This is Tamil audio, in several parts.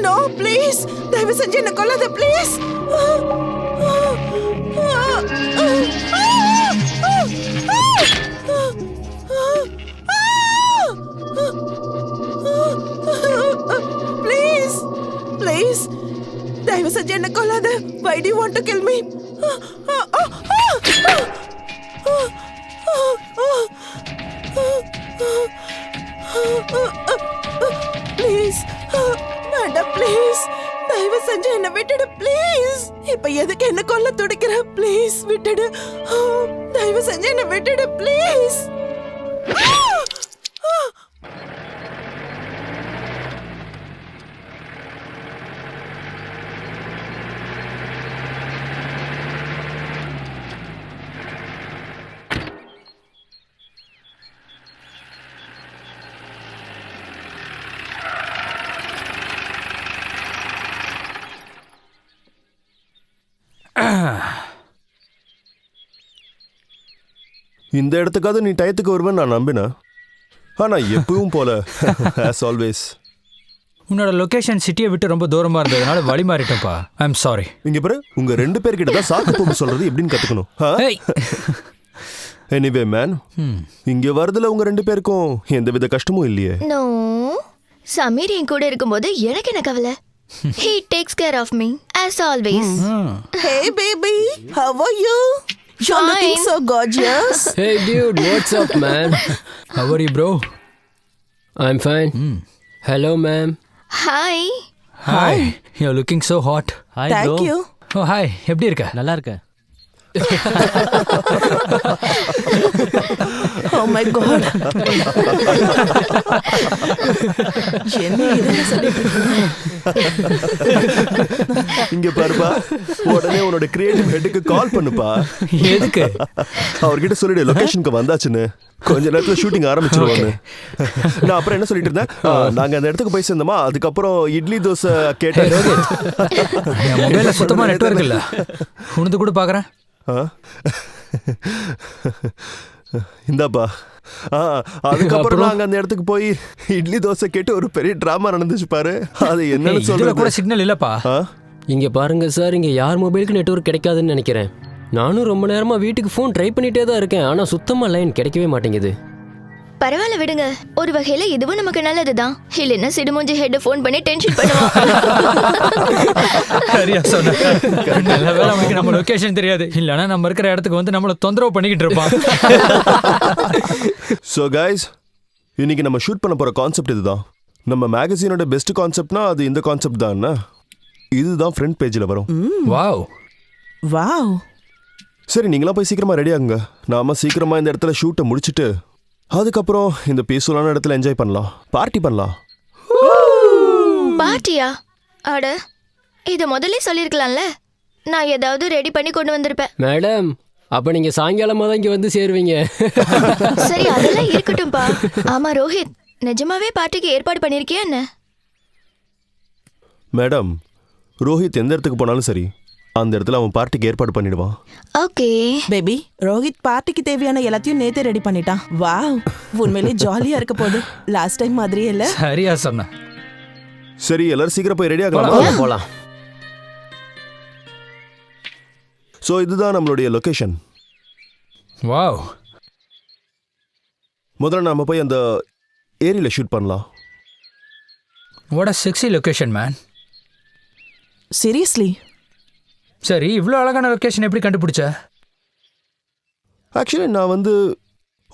நோ ப்ளீஸ், தயவு செஞ்சு என்ன கொல்லாத ப்ளீஸ். ப்ளீஸ் ப்ளீஸ், தயவு செஞ்சு என்ன கொல்லாத. Why do you want to kill me? Please வேண்டாம், ப்ளீஸ் தயவு செஞ்சு என்ன விட்டுடு ப்ளீஸ். இப்ப எதுக்கு என்ன கொல்ல துடிக்கிற? ப்ளீஸ் விட்டுடு, தயவு செஞ்சு என்ன விட்டுடு ப்ளீஸ். இந்த இடத்துக்காவது நீ டயத்துக்கு வருவேன்னு நான் நம்பினேன். ஆனா எப்பவும் போல as always. உன்னோட லொகேஷன் சிட்டியை விட்டு ரொம்ப தூரமா இருந்ததுனால வழி மாறிட்டேன்ப்பா. I am sorry. இங்க பாரு, உங்க ரெண்டு பேர்கிட்ட தான் சாக்கு போக்கு சொல்றது எப்படின்னு கத்துக்கணும். எனிவே மேன், இங்க வரதுல உங்க ரெண்டு பேருக்கும் எந்தவித கஷ்டமும் இல்லையே? நோ, சமீர் என் கூட இருக்கும்போது எனக்கு என்ன கவலை. He takes care of me as always. Hey baby, how are you? You're looking so gorgeous. Hey dude, what's up man? How are you bro? I'm fine. Hello ma'am. Hi. Hi. You're looking so hot. Hi Thank bro. you. Oh hi. எப்படி இருக்க? நல்லா இருக்க. Oh my god. என்ன இதெல்லாம் சொல்லிட்டு இங்க பாருப்பா, உடனே உன்னோட கிரியேட்டிவ் ஹெட்டுக்கு கால் பண்ணுப்பா. எதுக்கு? அவர்கிட்ட சொல்லிடு லொகேஷனுக்கு வந்தாச்சுன்னு. கொஞ்ச நேரத்துல ஷூட்டிங் ஆரம்பிச்சிருவாங்க. நான் அப்புறம் என்ன சொல்லிட்டு இருந்தேன், நாங்க அந்த இடத்துக்கு போய் சேர்ந்தோமா, அதுக்கப்புறம் இட்லி தோசை கேட்டேன். என் மொபைல்ல சுத்தமா நெட்வொர்க் இல்ல. உனது கூட பாக்குறேன். இந்தாப்பா. அதுக்கப்புறம் நாங்க அந்த இடத்துக்கு போய் இட்லி தோசை கேட்டு ஒரு பெரிய டிராமா நடந்துச்சு பாரு. அது என்னன்னு இதுல சொல்றது கூட சிக்னல் இல்லப்பா. இங்க பாருங்க சார், இங்க யார் மொபைலுக்கு நெட்வொர்க் கிடைக்காதுன்னு நினைக்கிறேன். நானும் ரொம்ப நேரமா வீட்டுக்கு ஃபோன் ட்ரை பண்ணிட்டே தான் இருக்கேன், ஆனா சுத்தமா லைன் கிடைக்கவே மாட்டேங்குது. பரவாயில்ல விடுங்க, ஒரு வகையில இதுவும் நமக்கு நல்லதுதான். இல்லைன்னா சிடுமூஞ்சி ஹெட் ஃபோன் பண்ணி டென்ஷன் பண்ணுவான். சரியா சொன்ன. நல்ல வேளை அவனுக்கு நம்ம லொகேஷன் தெரியாது, இல்லைன்னா நம்ம இருக்கிற இடத்துக்கு வந்து நம்மள தொந்தரவு பண்ணிக்கிட்டு இருப்பான். ஸோ கைஸ், இன்னைக்கு நம்ம ஷூட் பண்ண போற கான்செப்ட் இதுதான். நம்ம மேகசினோட பெஸ்ட் கான்செப்ட்னா அது இந்த கான்செப்ட் தான். இதுதான் ஃப்ரண்ட் பேஜில் வரும். Wow wow. சரி, நீங்களாம் போய் சீக்கிரமா ரெடி ஆகுங்க. நாம சீக்கிரமா இந்த இடத்துல ஷூட்டை முடிச்சுட்டு அதுக்கப்புறம் இந்த பீஸ்ஃபுல்லான இடத்துல என்ஜாய் பண்ணலாம், பார்ட்டி பண்ணலாம். பார்ட்டியா? அட, இதை முதல்ல சொல்லியிருக்கலாம்ல. நான் ஏதாவது ரெடி பண்ணி கொண்டு வந்திருப்பேன். மேடம், அப்ப நீங்க சாயங்காலமா தான் இங்க வந்து சேருவீங்க. சரி, அதெல்லாம் இருக்கட்டும்பா. ஆமா ரோஹித், நிஜமாவே பார்ட்டிக்கு ஏற்பாடு பண்ணிருக்கியா என்ன? மேடம், ரோஹித் எந்த இடத்துக்கு போனாலும் சரி, அந்த இடத்துல அவன் பார்ட்டிக்கு ஏற்பாடு பண்ணிடுவான். ஓகே பேபி, ரோஹித் பார்ட்டிக்கு தேவையான எல்லாத்தையும் நேத்தே ரெடி பண்ணிட்டான். வாவ், உண்மையிலேயே ஜாலியா இருக்க போகுது. லாஸ்ட் டைம் மாதிரியே இல்ல. சரியா சொன்ன. சரி, எல்லாரும் சீக்கிரம் போய் ரெடி ஆகலாம். போலாம். ஸோ இதுதான் நம்மளுடைய லொகேஷன். வாவ். முதல்ல நாம போய் அந்த ஏரியில ஷூட் பண்ணலாம். What a sexy location man. Seriously? சரி, இவ்வளோ அழகான லொகேஷன் எப்படி கண்டுபிடிச்ச? ஆக்சுவலி நான்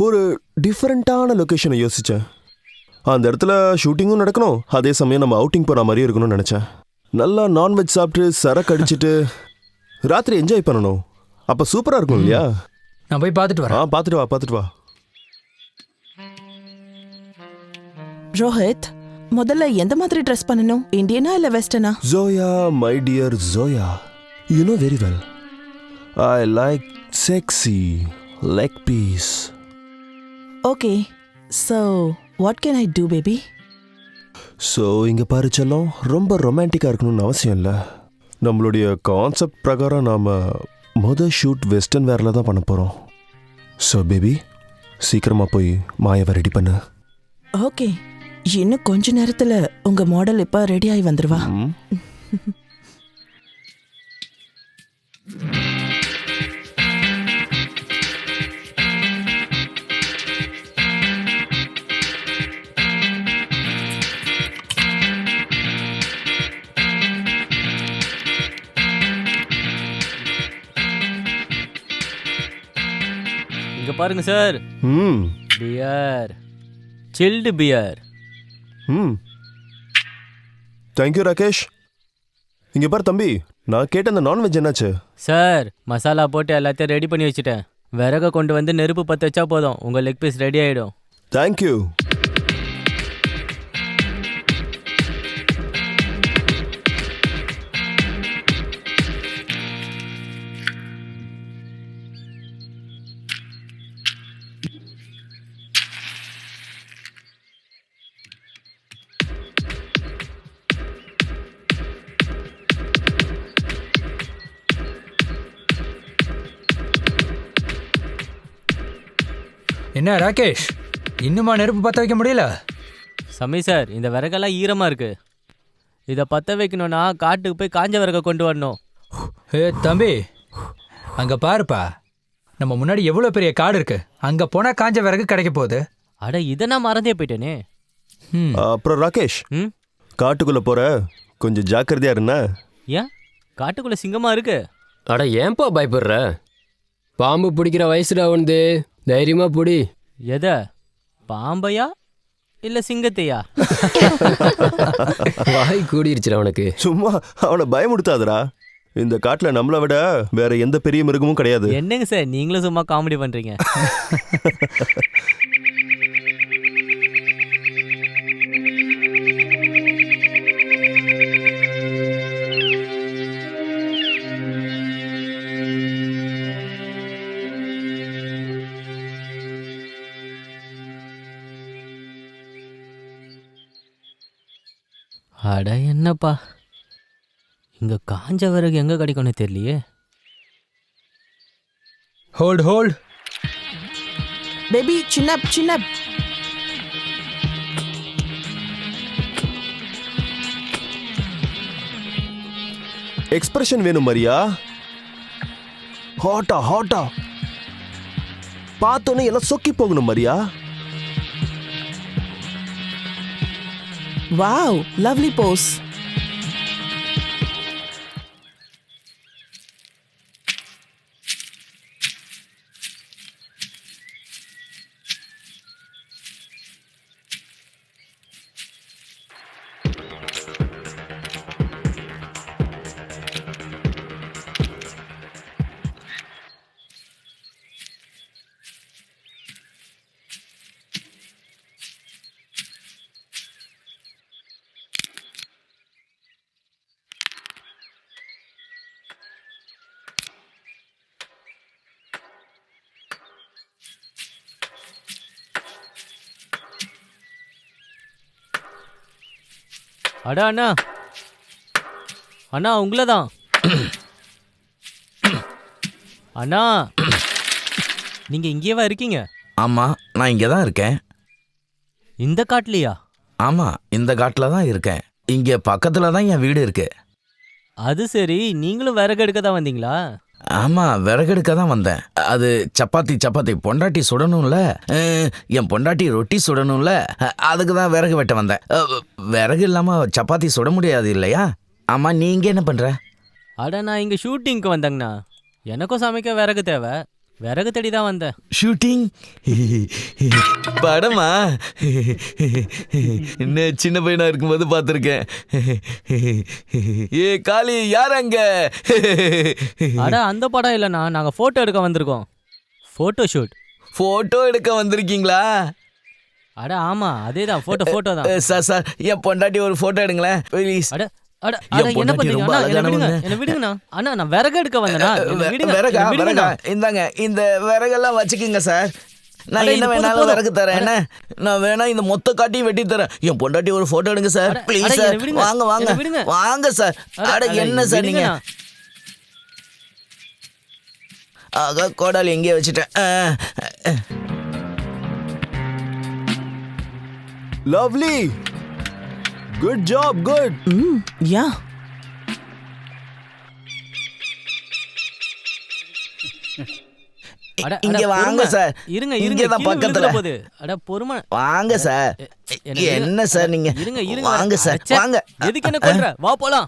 ஒரு டிஃப்ரெண்ட்டான லொக்கேஷனை யோசித்தேன். அந்த இடத்துல ஷூட்டிங்கும் நடக்கணும், அதே சமயம் நம்ம அவுட்டிங் போகிற மாதிரியும் இருக்கணும்னு நினச்சேன். நல்லா நான்வெஜ் சாப்பிட்டு சரக்கு அடிச்சிட்டு ராத்திரி என்ஜாய் பண்ணணும். அப்ப சூப்பரா இருக்கும் இல்லையா? நான் போய் பார்த்துட்டு வரேன். பார்த்துட்டு வா. ரோஹித், முதல்ல எந்த மாதிரி ட்ரெஸ் பண்ணணும்? இந்தியனா இல்ல வெஸ்டர்னா? Zoya, my dear Zoya, you know very well. I like sexy leg piece. Okay, so what can I do, baby? So இங்கே பாரு செல்லம், ரொம்ப ரொமான்டிக்காக இருக்கணும்னு அவசியம் இல்லை. நம்மளுடைய கான்செப்ட் பிரகாரம் நாம் ஷூட் வெஸ்டர்ன் வேரில் தான் பண்ண போகிறோம். ஸோ பேபி, சீக்கிரமாக போய் மாயாவை ரெடி பண்ணு. ஓகே, இன்னும் கொஞ்ச நேரத்துல உங்க மாடல் இப்ப ரெடி ஆகி வந்துருவா. இங்க பாருங்க sir. Beer, chilled beer. Thank you Rakesh. இங்கே பாரு தம்பி, நான் கேட்ட அந்த நான்வெஜ் என்னாச்சு? சார், மசாலா போட்டு எல்லாத்தையும் ரெடி பண்ணி வச்சுட்டேன். விறக கொண்டு வந்து நெருப்பு பற்ற வச்சா போதும், உங்கள் லெக் பீஸ் ரெடி ஆகிடும். தேங்க்யூ. என்ன ராகேஷ், இன்னுமா நெருப்பு பற்ற வைக்க முடியல? சமி சார், இந்த விறகெல்லாம் ஈரமாக இருக்கு. இதை பற்ற வைக்கணும்னா காட்டுக்கு போய் காஞ்ச விறக கொண்டு வரணும். ஏ தம்பி, அங்கே பாருப்பா, நம்ம முன்னாடி எவ்வளோ பெரிய காடு இருக்கு. அங்கே போனால் காஞ்ச விறகு கிடைக்க போகுது. அட, இதை நான் மறந்தே போயிட்டேனே. அப்புறம் ராகேஷ், காட்டுக்குள்ளே போகிற கொஞ்சம் ஜாக்கிரதையா இருந்தா. ஏன், காட்டுக்குள்ளே சிங்கமாக இருக்கு. அட ஏன்பா பயப்படுற? பாம்பு பிடிக்கிற வயசுடா வந்து, தைரியமா பிடி. எதை, பாம்பையா இல்லை சிங்கத்தையா? வாய் கூடிருச்சுடா அவனுக்கு. சும்மா அவனை பயமுடுத்தாதடா. இந்த காட்டில் நம்மளை விட வேற எந்த பெரிய மிருகமும் கிடையாது. என்னங்க சார், நீங்களும் சும்மா காமெடி பண்ணுறீங்க. அட என்னப்பா, இங்கே காஞ்ச விறகு எங்கே கிடைக்கும்னு தெரியலையே. ஹோல்ட். பேபி, சின்ன எக்ஸ்பிரஷன் வேணும் மரியா. ஹாட்டா பார்த்தோன்னே எல்லாம் சொக்கி போகணும் மரியா. Wow, lovely Bose. அட அண்ணா, அண்ணா உங்களை தான். அண்ணா, நீங்க இங்கேவா இருக்கீங்க? ஆமா, நான் இங்கே தான் இருக்கேன். இந்த காட்டுலையா? ஆமா, இந்த காட்டில் தான் இருக்கேன். இங்கே பக்கத்தில் தான் என் வீடு இருக்கு. அது சரி, நீங்களும் விறகு எடுக்க தான் வந்தீங்களா? ஆமா, விறகெடுக்க தான் வந்தேன். அது சப்பாத்தி பொண்டாட்டி சுடணும்ல, என் பொண்டாட்டி ரொட்டி சுடணும்ல, அதுக்கு தான் விறகு வெட்ட வந்தேன். விறகு இல்லாமல் சப்பாத்தி சுட முடியாது இல்லையா? ஆமா, நீங்க என்ன பண்ற? அட, நான் இங்கே ஷூட்டிங்க்கு வந்தேங்கண்ணா. எனக்கும் சமைக்க விறகு தேவை. விறகு தேடி தான் வந்தேன். ஷூட்டிங் படமா? இன்னும் சின்ன பையனா இருக்கும்போது பார்த்துருக்கேன். ஏ காளி யார் அங்க? அட அந்த படம் இல்லைண்ணா, நாங்கள் ஃபோட்டோ எடுக்க வந்திருக்கோம். Photo shoot. போட்டோ எடுக்க வந்திருக்கீங்களா? அட ஆமாம், அதே தான், ஃபோட்டோ தான். சார் என் பொண்டாட்டி ஒரு போட்டோ எடுங்களேன் ப்ளீஸ். அட அட என் அட என்ன பொண்டாட்டி பண்றீங்க ரொம்ப அண்ணா? என்ன விடுங்க, அழகானவங்க. என்ன விடுங்கண்ணா. அண்ணா நான் விறகு எடுக்க வந்தேனா? என்ன விடுங்க, விறகா என்ன விடுங்கண்ணா. இந்தாங்க, இந்த விறகெல்லாம் வச்சுக்கிங்க சார். நான் அட, என்ன இது போதும், வேணாலும் போதும். விறகு தரேன். என்ன நான் வேணா இந்த மொத்த காட்டியும் வெட்டி தரேன். என் பொண்டாட்டி ஒரு போட்டோ எடுங்க சார் அட, ப்ளீஸ் அட, சார். என்னை விடுங்க, வாங்க வாங்க என்னை விடுங்க. வாங்க சார். அட, அட அட, என்ன சார் நீங்க? விடுங்கண்ணா. ஆக கோடாலி எங்கேயே வச்சுட்டேன். Lovely, good job, good. யா அட, இங்க அட, வாங்க பொறுமை. சார். இருங்க இங்க இருங்க, தான் கீழே பக்கத்துல. விழுந்துற போகுது. அட பொறுமை. வாங்க சார். என்னை விடுங்க. என்ன சார் நீங்க? இருங்க வாங்க சார் அச்சே, வாங்க. எதுக்கு என்ன கொல்ற? வா போலாம்.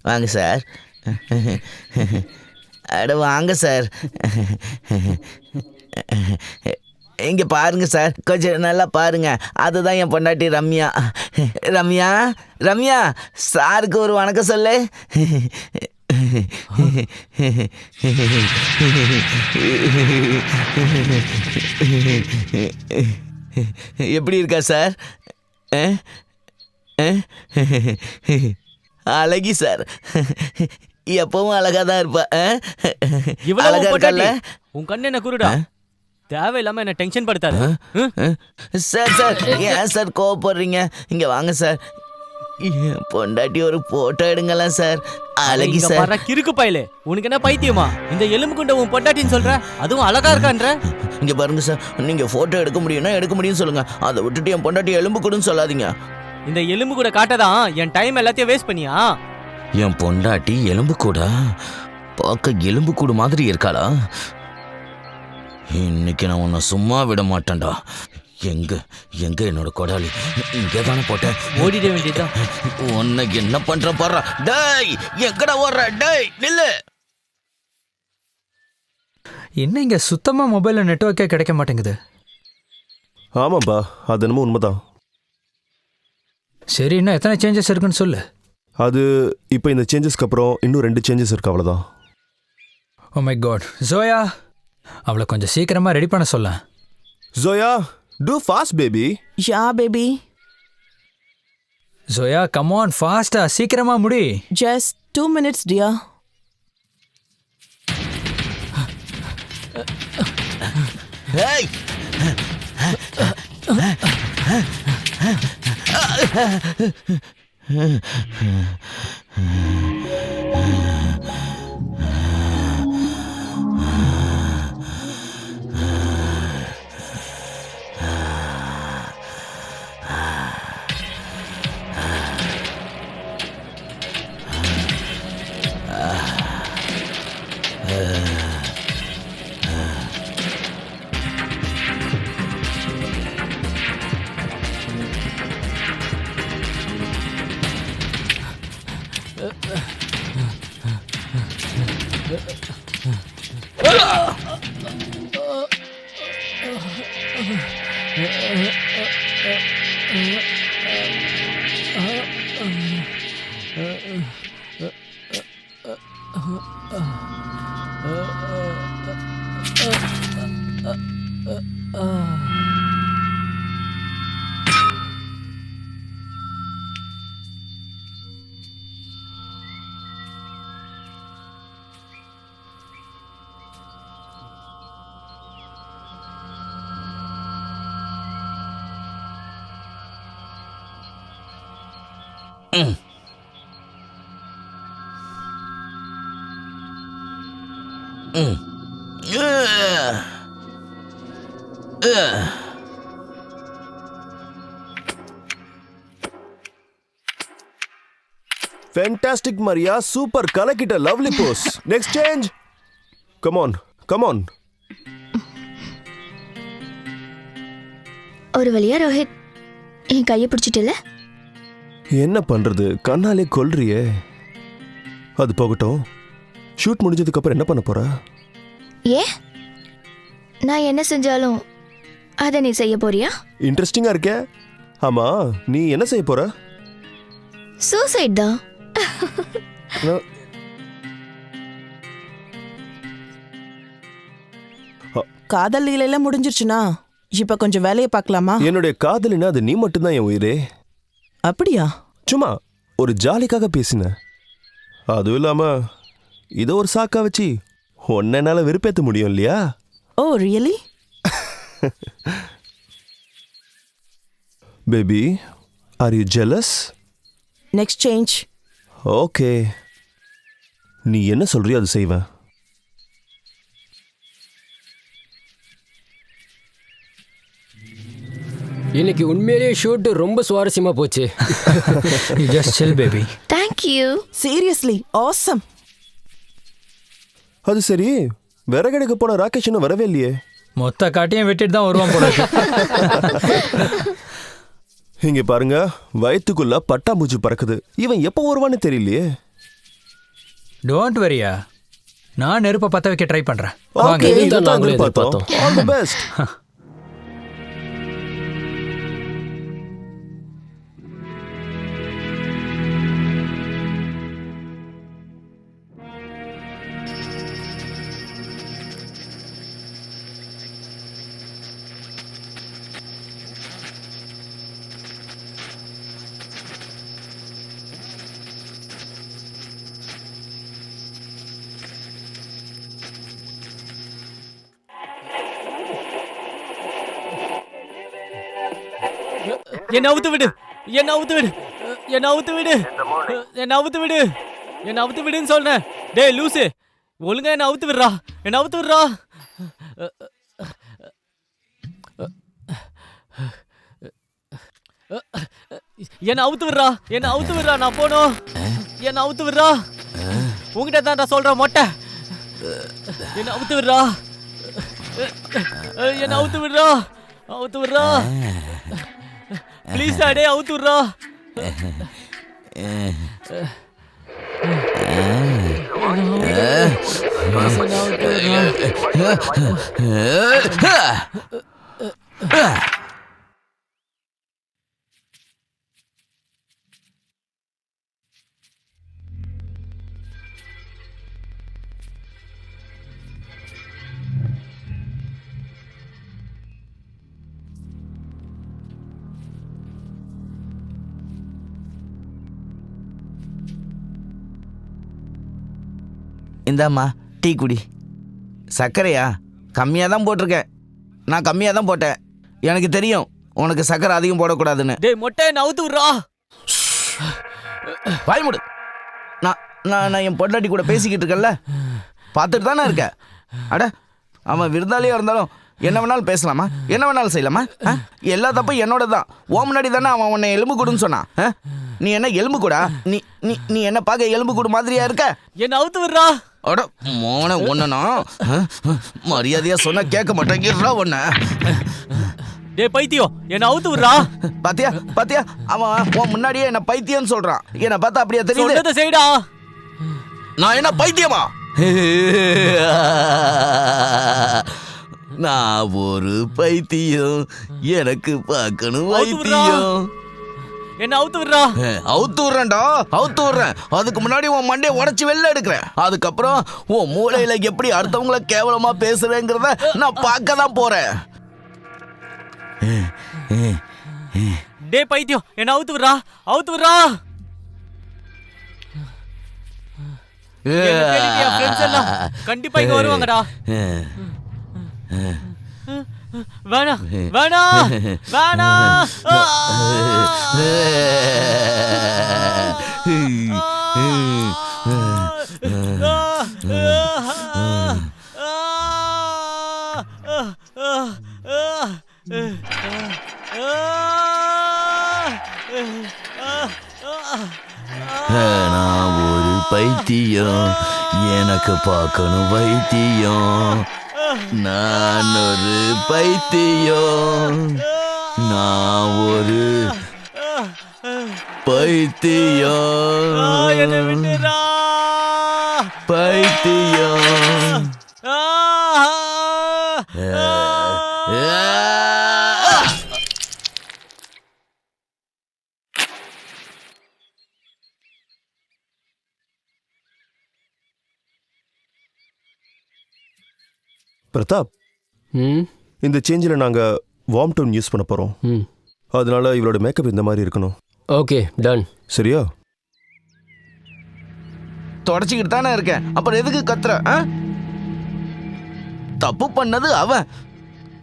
வாங்க சார். அட வாங்க சார். இங்க பாருங்க சார், கொஞ்சம் நல்லா பாருங்க. அதுதான் என் பொண்டாட்டி ரம்யா. ரம்யா ரம்யா, சாருக்கு ஒரு வணக்கம் சொல்லு. எப்படி இருக்கா சார்? அழகி சார், எப்பவும் அழகா தான் இருப்பா. இவ்வளவு அழகா பொட்டாட்டி. இருக்கல்ல? உன் கண்ணு என்ன குருடா? தேவையில்லாம என்ன டென்ஷன் படுத்தாது. சார் சார் ஏன் சார் கோவப்படுறீங்க? இங்க வாங்க சார். என் பொண்டாட்டி ஒரு போட்டோ எடுங்களேன் சார். அழகி இங்க சார். பாரு கிறுக்கு பயலே, உனக்கு என்ன பைத்தியமா? இந்த எலும்பு கொண்ட உன் பொட்டாட்டின்னு சொல்ற, அதுவும் அழகா இருக்கான்ற. இங்க பாருங்க சார், நீங்க போட்டோ எடுக்க முடியும்னா எடுக்க முடியும்னு சொல்லுங்க. அதை விட்டுட்டு என் பொண்டாட்டி எலும்பு கூடன்னு சொல்லாதீங்க. இந்த எலும்பு கூட காட்டதான் என் டைம் எல்லாத்தையும் வேஸ்ட் பண்ணியா? என் பொண்டாட்டி எலும்பு கூட பார்க்க எலும்பு கூடு மாதிரி இருக்காளா? இன்னைக்கு நான் உன்னை சும்மா விட மாட்டேன்டா. எங்க எங்க என்னோட கொடாலி? இங்கே தானே போட்டேன். ஓடிட வேண்டியதுதான். உன்னை என்ன பண்ற பாரு. டேய் எங்கடா ஓடுற? டேய் நில்லு. என்ன இங்க சுத்தமா மொபைல்ல நெட்வொர்க்கே கிடைக்க மாட்டேங்குது. ஆமாப்பா, அது என்னமோ உண்மைதான். சரி, இன்னும் எத்தனை சேஞ்சஸ் இருக்குன்னு சொல்லு. அது இப்போ இந்த சேஞ்சஸ்க்கு அப்புறம் இன்னும் 2 சேஞ்சஸ் இருக்கு, அவ்வளோதான். ஓ மை காட். ஜோயா, அவளை கொஞ்சம் சீக்கிரமா ரெடி பண்ண சொல்ல. Zoya, too fast baby. Yeah baby, Zoya come on, ஃபாஸ்டா, சீக்கிரமா முடி. Just 2 minutes dear. Hey! Fantastic Maria, super, கலக்கிட்ட, lovely pose. Next change. Come on, come on. ஒரு வழியா ரோஹித் என் கையை பிடிச்சிட்டுல. என்ன பண்றது, கண்ணாலே கொல்றியே. அது போகட்டும், ஷூட் முடிஞ்சதுக்கு அப்புறம் என்ன பண்ண போற? ஏ நான் என்ன செஞ்சாலும் அதை நீ செய்ய போறியா? இன்ட்ரெஸ்டிங்கா இருக்கே. ஆமா, நீ என்ன செய்ய போற? சூசைட் தான். நான்- காதல் லீலையெல்லாம் முடிஞ்சிருச்சுனா இப்ப கொஞ்சம் வேலையை பார்க்கலாமா? என்னுடைய காதலினா அது நீ மட்டும்தான் என் உயிரே. அப்படியா? சும்மா ஒரு ஜாலிக்காக பேசின. அதுவும் இல்லாம இதை ஒரு சாக்கா வச்சு உன்னை என்னால வெறுப்பேற்ற முடியும் இல்லையா? Oh really? Baby, are you jealous? Next change. Okay, நீ என்ன சொல்றியோ அது செய்வேன். இன்னைக்கு உண்மையிலேயே ஷூட் ரொம்ப சுவாரஸ்யமா போச்சு. You just chill, baby. Thank you. Seriously awesome. அது சரி, விறகெடுக்க போன ராகேஷ் இன்னும் வரவே இல்லையே. மொத்த காட்டையும் வெட்டிட்டு தான் வருவான் போல இருக்கு. இங்க பாருங்க, வயிற்றுக்குள்ள பட்டாம்பூச்சி பறக்குது. இவன் எப்போ வருவான்னு தெரியலையே. டோன்ட் வரியா, நான் நெருப்பை பற்ற வைக்க ட்ரை பண்றேன். வாங்க. Okay, இதுதான் இதைத்தான் நாங்களும் எதிர்பார்த்தோம். All the best. என்ன அவுத்து விடு, என்ன அவுத்து விடு, என்ன அவுத்து விடு, என்ன அவுத்து விடு, என்ன அவுத்து விடுன்னு சொல்றேன். டேய் லூசு, ஒழுங்கா என்ன அவுத்து விடுறா, என்ன அவுத்து விடுறா. என்ன அவுத்து விடுறா, என்ன அவுத்து விடுறா, நான் போனோம். என்ன அவுத்து விடுறா, உங்ககிட்ட தான் நான் சொல்றேன் மொட்டை. என்ன அவுத்து விடுறா, என்ன அவுத்து விடுறா, அவுத்து விடுறா ப்ளீஸ். டே அவுத்து விடுறா. இந்தாம்மா டீ குடி. சர்க்கரையா? கம்மியாக தான் போட்டிருக்கேன். நான் கம்மியாக தான் போட்டேன். எனக்கு தெரியும் உனக்கு சர்க்கரை அதிகம் போடக்கூடாதுன்னு. டேய் மொட்டை, என்ன அவுத்து விடுறா. வாய் மூடு. நான் நான் என் பொண்டாட்டி கூட பேசிக்கிட்டு இருக்கேன்ல, பார்த்துட்டு தானே இருக்க. அட, அவன் விருந்தாளியாக இருந்தாலும் என்ன வேணாலும் பேசலாமா, என்ன வேணாலும் செய்யலாமா? எல்லா தப்பும் என்னோட தான். ஓ முன்னாடி தானே அவன் உன்னை எலும்பு கூடுன்னு சொன்னான். நீ என்ன எலும்பு கூடா? நீ நீ நீ என்ன பார்க்க எலும்பு கூடு மாதிரியா இருக்க? என்ன அவுத்து விடுறா. அட மோன ஒன்னா மரியாதையா சொன்னா கேட்க மாட்டேங்கிறா ஒன்ன. டேய் பைத்தியம், என்ன அவுத்து விடுறா. பாத்தியா பாத்தியா, அவன் உன் முன்னாடியே என்ன பைத்தியம்னு சொல்றான். என்ன பார்த்தா அப்படியே தெரியுது? சொல்றத செய்டா. நான் என்ன பைத்தியமா? நான் ஒரு பைத்தியம், எனக்கு பார்க்கணும் வைத்தியம். என்ன அவுத்து விடுறா. அவுத்து விடுறேன்டா, அவுத்து விடுறேன். அதுக்கு முன்னாடி உன் மண்டையை உடைச்சு வெளில எடுக்கிறேன். அதுக்கப்புறம் உன் மூளையில எப்படி அடுத்தவங்கள கேவலமா பேசுறேங்கிறத நான் பார்க்க தான் போறேன். டேய் பைத்தியம், என்ன அவுத்து விடுறா, அவுத்து விடுறா. என் ஃப்ரெண்ட்ஸ் எல்லாம் கண்டிப்பா இங்க வருவாங்கடா. வேணா வேணா வேணா. நான் ஒரு பைத்தியம், எனக்கு பார்க்கணும் வைத்தியம். நான் ஒரு பைத்தியம், நான் ஒரு என்னை விட்டுறா. பைத்தியம் ஆ, ஆ, ஆ. பிரதாப், ம் இந்த சேஞ்சில் நாங்கள் வார்ம் டோன் யூஸ் பண்ண போகிறோம். ம் அதனால இவளோட மேக்கப் இந்த மாதிரி இருக்கணும். Okay done. சரியா? தொடச்சிக்கிட்டு தானே இருக்கேன், அப்புறம் எதுக்கு கத்துற? தப்பு பண்ணது அவன்,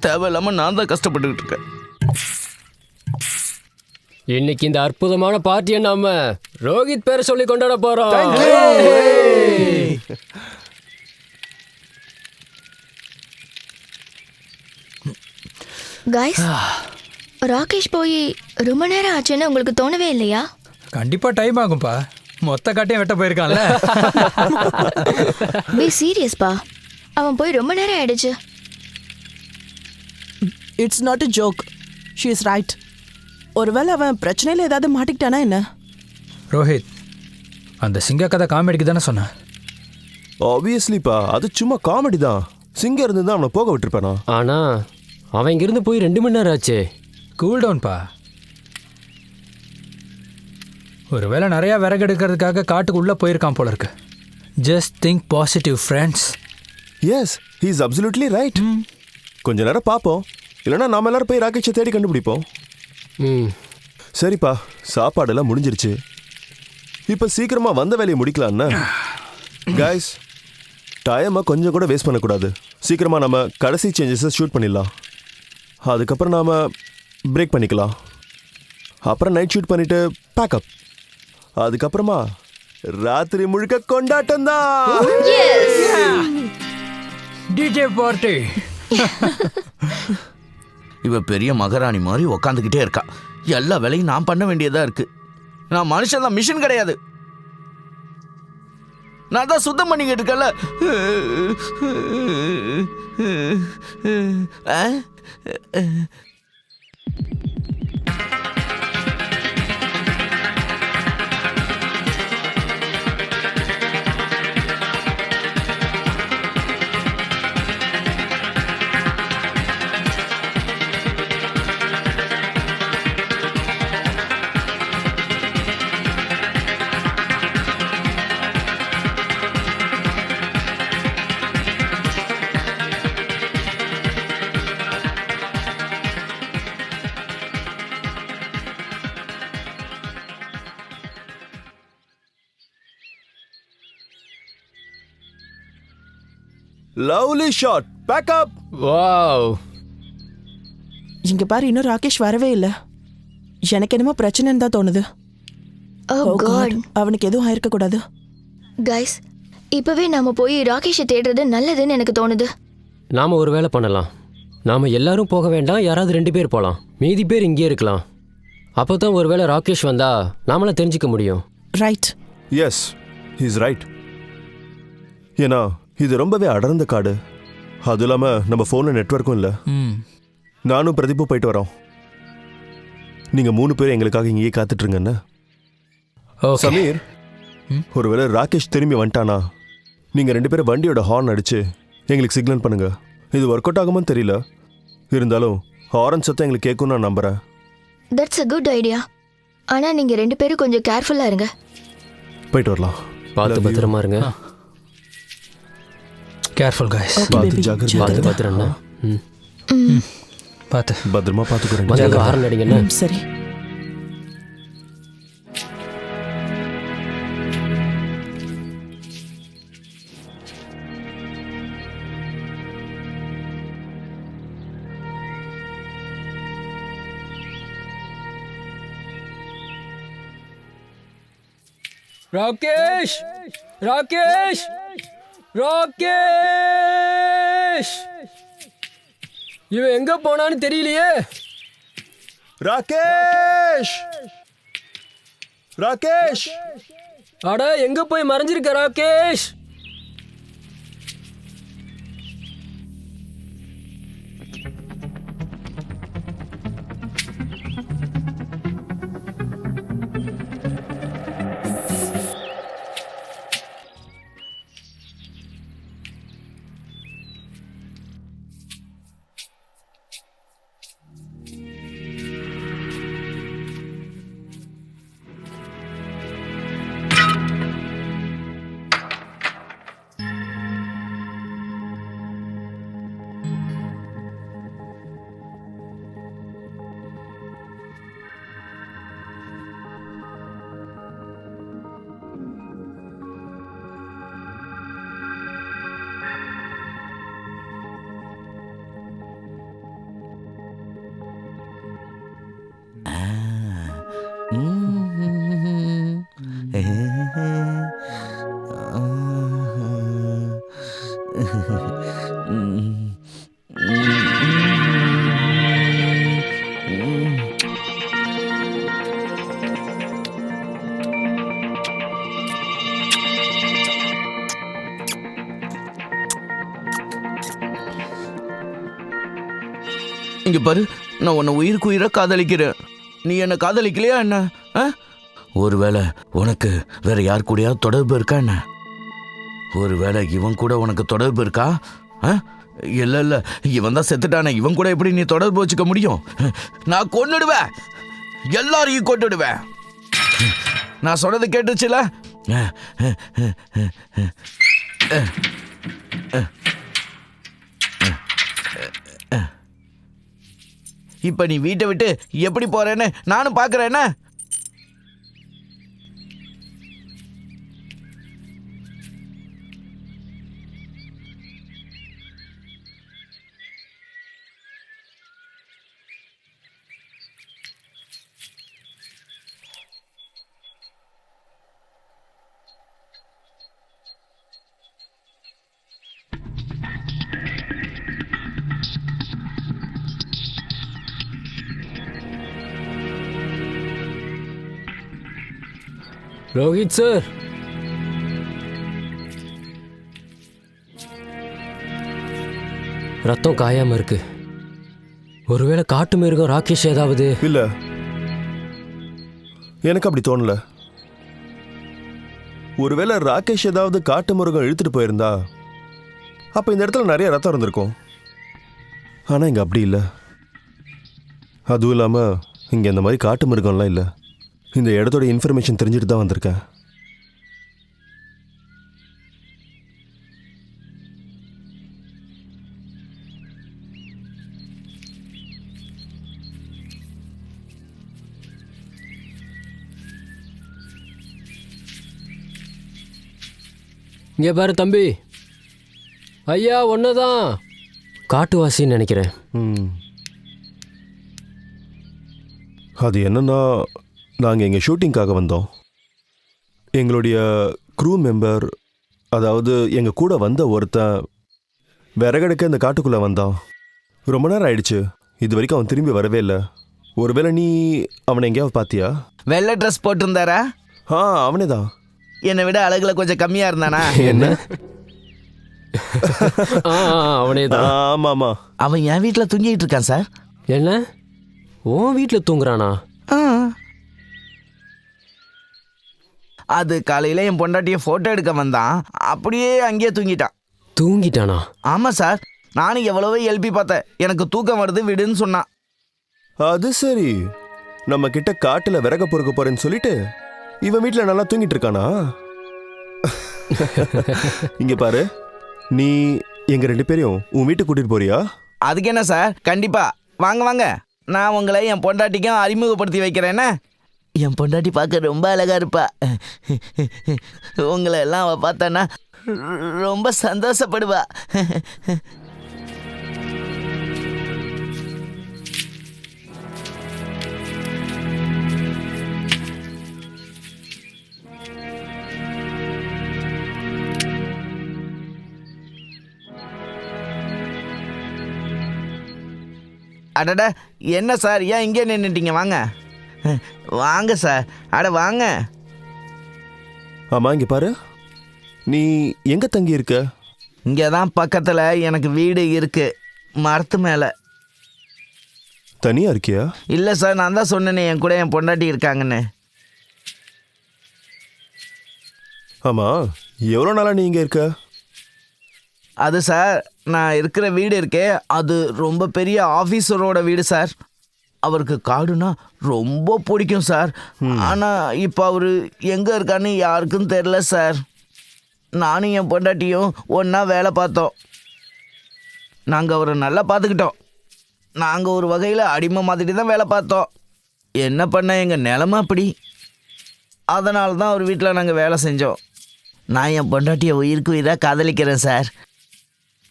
தேவையில்லாம நான் தான் கஷ்டப்பட்டுக்கிட்டு இருக்கேன். இன்னைக்கு இந்த அற்புதமான பார்ட்டியை நாம ரோஹித் பேரை சொல்லி கொண்டாட போறோம். கைஸ், ராகேஷ் போய் ரொம்ப நேரம் ஆச்சுன்னு உங்களுக்கு தோணவே இல்லையா? கண்டிப்பா டைம் ஆகும்பா. மொத்த காட்டையும் வெட்ட போயிருக்கான்ல. பி சீரியஸ்பா, அவன் போய் ரொம்ப நேரம் ஆயிடுச்சு. It's not a joke, she is right. ஒருவேளை அவன் பிரச்சனையில் ஏதாவது மாட்டிக்கிட்டானா என்ன? ரோஹித், அந்த சிங்க கதை காமெடிக்கு தானே சொன்னேன். ஆப்வியஸ்லிப்பா, அது சும்மா காமெடி தான். சிங்கர் இருந்து தான் அவனை போக விட்டுருப்பானா? ஆனா அவன் இங்கிருந்து போய் 2 மணி நேரம் ஆச்சு. கூல் டவுன்பா. ஒருவேளை நிறைய விறகு எடுக்கிறதுக்காக காட்டுக்கு உள்ள போயிருக்கான் போல இருக்கு. Just think positive friends. Yes, he is absolutely right. கொஞ்ச நேரம் பார்ப்போம், இல்லைன்னா நாம எல்லாரும் போய் ராகேஷை தேடி கண்டுபிடிப்போம். ம் சரிப்பா, சாப்பாடெல்லாம் முடிஞ்சிருச்சு. இப்போ சீக்கிரமா வந்த வேலையை முடிக்கலாம்னா கைஸ், டைமை கொஞ்சம் கூட வேஸ்ட் பண்ணக்கூடாது. சீக்கிரமா நம்ம கடைசி சேஞ்சஸை ஷூட் பண்ணிடலாம். அதுக்கப்புறம் நாம பிரேக் பண்ணிக்கலாம். அப்புறம் நைட் ஷூட் பண்ணிட்டு பேக்கப். அதுக்கப்புறமா ராத்திரி முழுக்க கொண்டாட்டம் தான். DJ party. இவ பெரிய மகாராணி மாதிரி உக்காந்துக்கிட்டே இருக்கா. எல்லா வேலையும் நான் பண்ண வேண்டியதா இருக்கு. நான் மனுஷன் தான், மிஷின் கிடையாது. நான் தான் சுத்தம் பண்ணிக்கிட்டு இருக்கல. Lovely shot. பேக்கப். வாவ். இங்க பாரு, இன்னும் ராகேஷ் வரவே இல்லை. எனக்கு என்னமோ பிரச்சனைன்னு தான் தோணுது. Oh Oh God, God. அவனுக்கு எதுவும் ஆயிருக்க கூடாது. கைஸ், இப்பவே நாம போய் ராகேஷை தேடுறது நல்லதுன்னு எனக்கு தோணுது. நாம ஒரு வேலை பண்ணலாம். நாம எல்லாரும் போக வேண்டாம், யாராவது 2 பேர் போகலாம். மீதி பேர் இங்கே இருக்கலாம். அப்போ தான் ஒருவேளை ராகேஷ் வந்தா நாமளாம் தெரிஞ்சுக்க முடியும். Right. Yes, he is right. ஏன்னா இது ரொம்பவே அடர்ந்த காடு. அது இல்லாமல் நம்ம ஃபோனில் நெட்வொர்க்கும் இல்லை. நானும் பிரதீப்பும் போயிட்டு வரோம். நீங்கள் 3 பேரும் எங்களுக்காக இங்கேயே காத்துட்ருங்கண்ணா. சமீர், ஒருவேளை ராகேஷ் திரும்பி வந்துட்டானா நீங்கள் 2 பேரும் வண்டியோட ஹார்ன் அடித்து எங்களுக்கு சிக்னல் பண்ணுங்க. இது ஒர்க் அவுட் ஆகுமான்னு தெரியல, இருந்தாலும் ஹாரன் சத்தம் எங்களுக்கு கேட்கும் நான் நம்புகிறேன். That's a good idea. ஆனா நீங்க 2 பேரும் கொஞ்சம் கேர்ஃபுல்லா இருங்க. போயிட்டு வரலாம். பார்த்து பத்திரமா இருங்க. Careful guys. Okay, பார்த்து baby. ஜாக்கிரதையா பார்த்து இருங்க. பத்திரம்ண்ணா. பார்த்து. பத்திரமா பார்த்துக்கிறேன். வந்து ஹாரன் அடிங்கண்ணா. சரி. ராகேஷ், ராகேஷ், ராகேஷ், இவன் எங்க போனான்னு தெரியலையே. ராகேஷ், ராகேஷ். அட எங்க போய் மறைஞ்சிருக்க ராகேஷ்? இங்க பாரு, நான் உன்னை உயிருக்கு உயிரை காதலிக்கிறேன். நீ என்ன காதலிக்கலையா என்ன? ஒருவேளை உனக்கு வேற யார் கூடயாவது தொடர்பு இருக்கா என்ன? ஒருவேளை இவன் கூட உனக்கு தொடர்பு இருக்கா? இல்ல இல்ல, இவன் தான் செத்துட்டானே, இவன் கூட எப்படி நீ தொடர்பு வச்சுக்க முடியும்? நான் கொன்னுடுவேன், எல்லாரையும் கொன்னுடுவேன். நான் சொன்னது கேட்டுச்சுல? இப்ப நீ வீட்டை விட்டு எப்படி போறேன்னு நானும் பாக்குறேன்னு. ரோஹித் சார், ரத்தம் காயாம இருக்கு. ஒருவேளை காட்டு மிருகம் ராகேஷ் ஏதாவது? இல்ல, எனக்கு அப்படி தோணல. ஒருவேளை ராகேஷ் ஏதாவது காட்டு மிருகம் இழுத்துட்டு போயிருந்தா அப்ப இந்த இடத்துல நிறைய ரத்தம் இருந்திருக்கும். ஆனா இங்க அப்படி இல்லை. அதுவும் இல்லாம இங்க இந்த மாதிரி காட்டு மிருகம்லாம் இல்லை. இந்த இடத்தோட இன்ஃபர்மேஷன் தெரிஞ்சுட்டு தான் வந்திருக்கேன். இங்கே பாரு தம்பி, ஐயா ஒன்றுதான் காட்டுவாசின்னு நினைக்கிறேன். அது என்னன்னா, நாங்கள் எங்கள் ஷூட்டிங்காக வந்தோம். எங்களுடைய க்ரூ மெம்பர், அதாவது எங்கள் கூட வந்த ஒருத்தன் விறகெடுக்க இந்த காட்டுக்குள்ளே வந்தான். ரொம்ப நேரம் ஆயிடுச்சு, இது வரைக்கும் அவன் திரும்பி வரவே இல்லை. ஒருவேளை நீ அவனை எங்கேயாவது பார்த்தியா? வெள்ளை ட்ரெஸ் போட்டிருந்தாரா? அவனே தான். என்னை விட அழகுல கொஞ்சம் கம்மியா இருந்தானா? என்ன? அவனே தான். ஆமாம் ஆமாம், அவன் என் வீட்டில் தூங்கிட்டு இருக்கான் சார். என்ன, உன் வீட்டில் தூங்குறானா? அது காலையில என் பொண்டாட்டியை போட்டோ எடுக்க வந்தான், அப்படியே அங்கேயே தூங்கிட்டான். தூங்கிட்டானா? ஆமா சார், நானும் எவ்வளவோ எழுப்பி பார்த்தேன், எனக்கு தூக்கம் வருது விடுன்னு சொன்னான். அது சரி. நம்ம கிட்ட காட்டுல விறக பொறுக்க போறேன்னு சொல்லிட்டு இவன் வீட்டில் நல்லா தூங்கிட்டு இருக்கானா? இங்க பாரு, நீ எங்க 2 பேரையும் உன் வீட்டுக்கு கூட்டிட்டு போறியா? அதுக்கு என்ன சார், கண்டிப்பா வாங்க வாங்க, நான் உங்களை என் பொண்டாட்டிக்கும் அறிமுகப்படுத்தி வைக்கிறேன்னு. என் பொண்டாட்டி பார்க்க ரொம்ப அழகா இருப்பா. உங்களை எல்லாம் அவ பார்த்தானா ரொம்ப சந்தோஷப்படுவா. அடட, என்ன சார், ஏன் இங்கே நின்றுட்டீங்க? வாங்க வாங்க சார், அட வாங்க. ஆமா, இங்க பாரு, நீ எங்க தங்கி இருக்க? இங்கே தான் பக்கத்தில் எனக்கு வீடு இருக்கு, மரத்து மேலே. தனியா இருக்கியா? இல்லை சார், நான் தான் சொன்னேனே என் கூட என் பொண்டாட்டி இருக்காங்கன்னு. ஆமா, எவ்வளோ நாளா நீ இங்க இருக்க? அது சார், நான் இருக்கிற வீடு இருக்கே, அது ரொம்ப பெரிய ஆஃபீஸரோட வீடு சார். அவருக்கு காடுனா ரொம்ப பிடிக்கும் சார். ஆனால் இப்போ அவர் எங்கே இருக்கான்னு யாருக்கும் தெரில சார். நானும் என் பொண்டாட்டியும் ஒன்றா வேலை பார்த்தோம். நாங்கள் அவரை நல்லா பார்த்துக்கிட்டோம். நாங்கள் ஒரு வகையில் அடிமை மாதிரி தான் வேலை பார்த்தோம். என்ன பண்ண, எங்கள் நிலமை அப்படி. அதனால தான் அவர் வீட்டில் நாங்கள் வேலை செஞ்சோம். நான் என் பொண்டாட்டியை உயிருக்கு உயிராக காதலிக்கிறேன் சார்.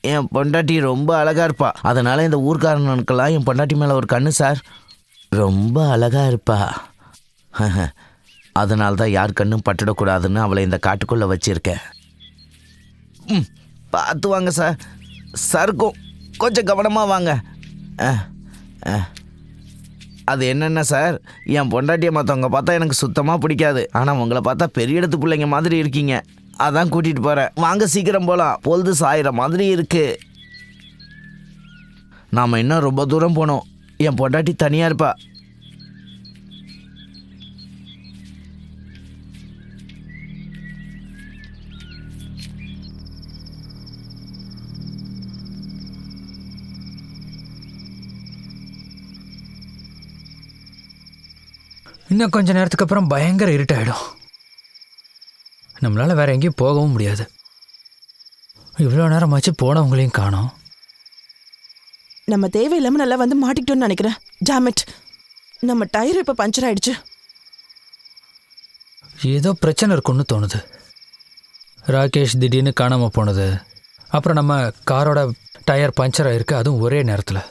என் பொண்டாட்டி ரொம்ப அழகாக இருப்பா. அதனால் இந்த ஊர்க்காரனுக்கெல்லாம் என் பொண்டாட்டி மேலே ஒரு கண்ணு சார். ரொம்ப அழகாக இருப்பா. அதனால தான் யார் கண்ணும் பட்டுடக்கூடாதுன்னு அவளை இந்த காட்டுக்குள்ளே வச்சிருக்கேன். பார்த்து வாங்க சார், சறுக்கும், கொஞ்சம் கவனமாக வாங்க. அது என்னென்ன சார், என் பொண்டாட்டியை மற்றவங்க பார்த்தா எனக்கு சுத்தமாக பிடிக்காது. ஆனால் உங்களை பார்த்தா பெரிய இடத்து பிள்ளைங்க மாதிரி இருக்கீங்க. அதான் கூட்டிகிட்டு போகிறேன். வாங்க சீக்கிரம் போகலாம், பொழுது சாயிற மாதிரி இருக்கு. நாம் இன்னும் ரொம்ப தூரம் போனோம். என் பொண்டாட்டி தனியாக இருப்பா. இன்னும் கொஞ்ச நேரத்துக்கு அப்புறம் பயங்கர இருட்டாயிடும். நம்மளால வேற எங்கேயும் போகவும் முடியாது. இவ்வளோ நேரமாச்சு போனவங்களையும் காணோம். நம்ம தேவையில்லாம நல்லா வந்து மாட்டிக்கிட்டோம்னு நினைக்கிறேன். ஜாமெட், நம்ம டயர் இப்ப பஞ்சர் ஆயிடுச்சு. ஏதோ பிரச்சனை இருக்குன்னு தோணுது. ராகேஷ் திடீர்னு காணாம போனது, அப்புறம் நம்ம காரோட டயர் பஞ்சர் ஆயிருக்கு, அதுவும் ஒரே நேரத்தில்.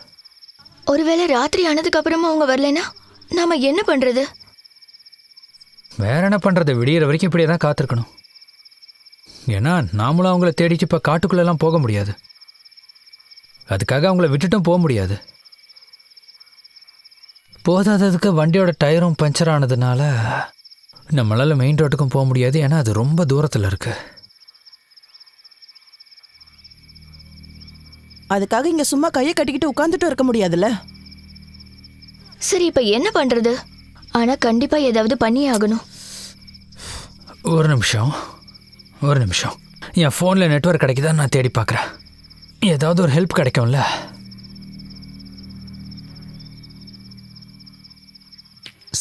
ஒருவேளை ராத்திரி ஆனதுக்கு அப்புறமா அவங்க வரலனா நாம என்ன பண்றது? வேற என்ன பண்றது, விடியற வரைக்கும் இப்படியே தான் காத்திருக்கணும். ஏன்னா நாமளும் அவங்கள தேடிட்டு இப்போ காட்டுக்குள்ளெல்லாம் போக முடியாது. அதுக்காக அவங்கள விட்டுட்டும் போக முடியாது. போதாததுக்கு வண்டியோட டயரும் பஞ்சர் ஆனதுனால நம்மளால மெயின் ரோட்டுக்கும் போக முடியாது. ஏன்னா அது ரொம்ப தூரத்தில் இருக்கு. அதுக்காக இங்க சும்மா கையை கட்டிக்கிட்டு உட்கார்ந்துட்டு இருக்க முடியாதுல்ல. சரி, இப்ப என்ன பண்றது? ஆனா கண்டிப்பா ஏதாவது பண்ணியே ஆகணும். ஒரு நிமிஷம். என் ஃபோனில் நெட்வொர்க் கிடைக்குதான்னு நான் தேடி பார்க்குறேன். ஏதாவது ஒரு ஹெல்ப் கிடைக்கும்ல.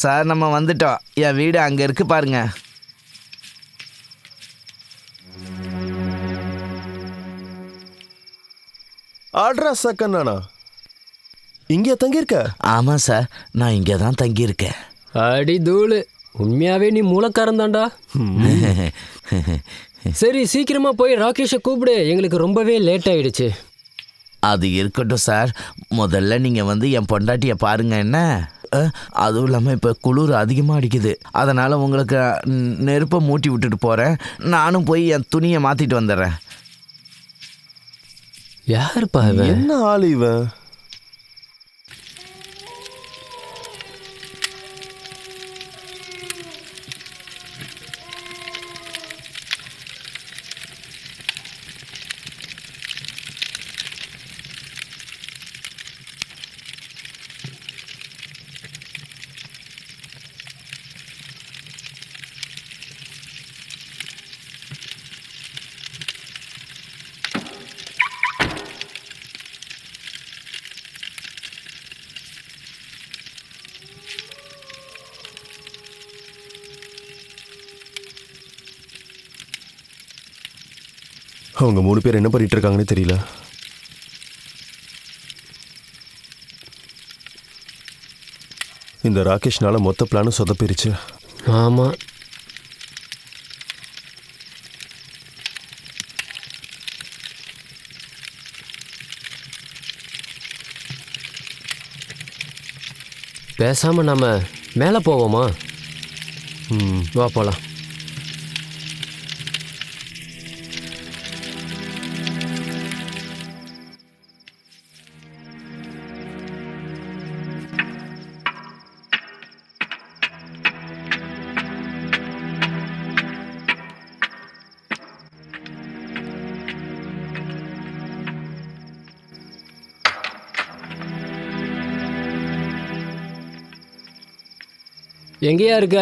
சார், நம்ம வந்துட்டோம். என் வீடு அங்கே இருக்கு பாருங்க. ஆட்ரா சக்கண்ணா, இங்கே தங்கியிருக்க? ஆமாம் சார், நான் இங்கே தான் தங்கியிருக்கேன். அடி தூளு, உண்மையாவே நீ மூலக்காரன் தான்டா. சரி, சீக்கிரமா போய் ராகேஷை கூப்பிடு, எங்களுக்கு ரொம்பவே லேட் ஆயிடுச்சு. அது இருக்கட்டும் சார், முதல்ல நீங்கள் வந்து என் பொண்டாட்டியை பாருங்க. என்ன, அதுவும் இல்லாமல் இப்போ குளிர் அதிகமாக அடிக்குது. அதனால் உங்களுக்கு நெருப்பை மூட்டி விட்டுட்டு போகிறேன். நானும் போய் என் துணியை மாற்றிட்டு வந்துடுறேன். யாருப்பா இவன்? என்ன ஆள் இவன்? அவங்க 3 பேர் என்ன பண்ணிட்டு இருக்காங்கன்னு தெரியல. இந்த ராகேஷ்னால மொத்த பிளானும் சொதப்பிருச்சு. ஆமா, பேசாம நாம மேலே போவோமா? வா போலாம். எங்கேயா இருக்க?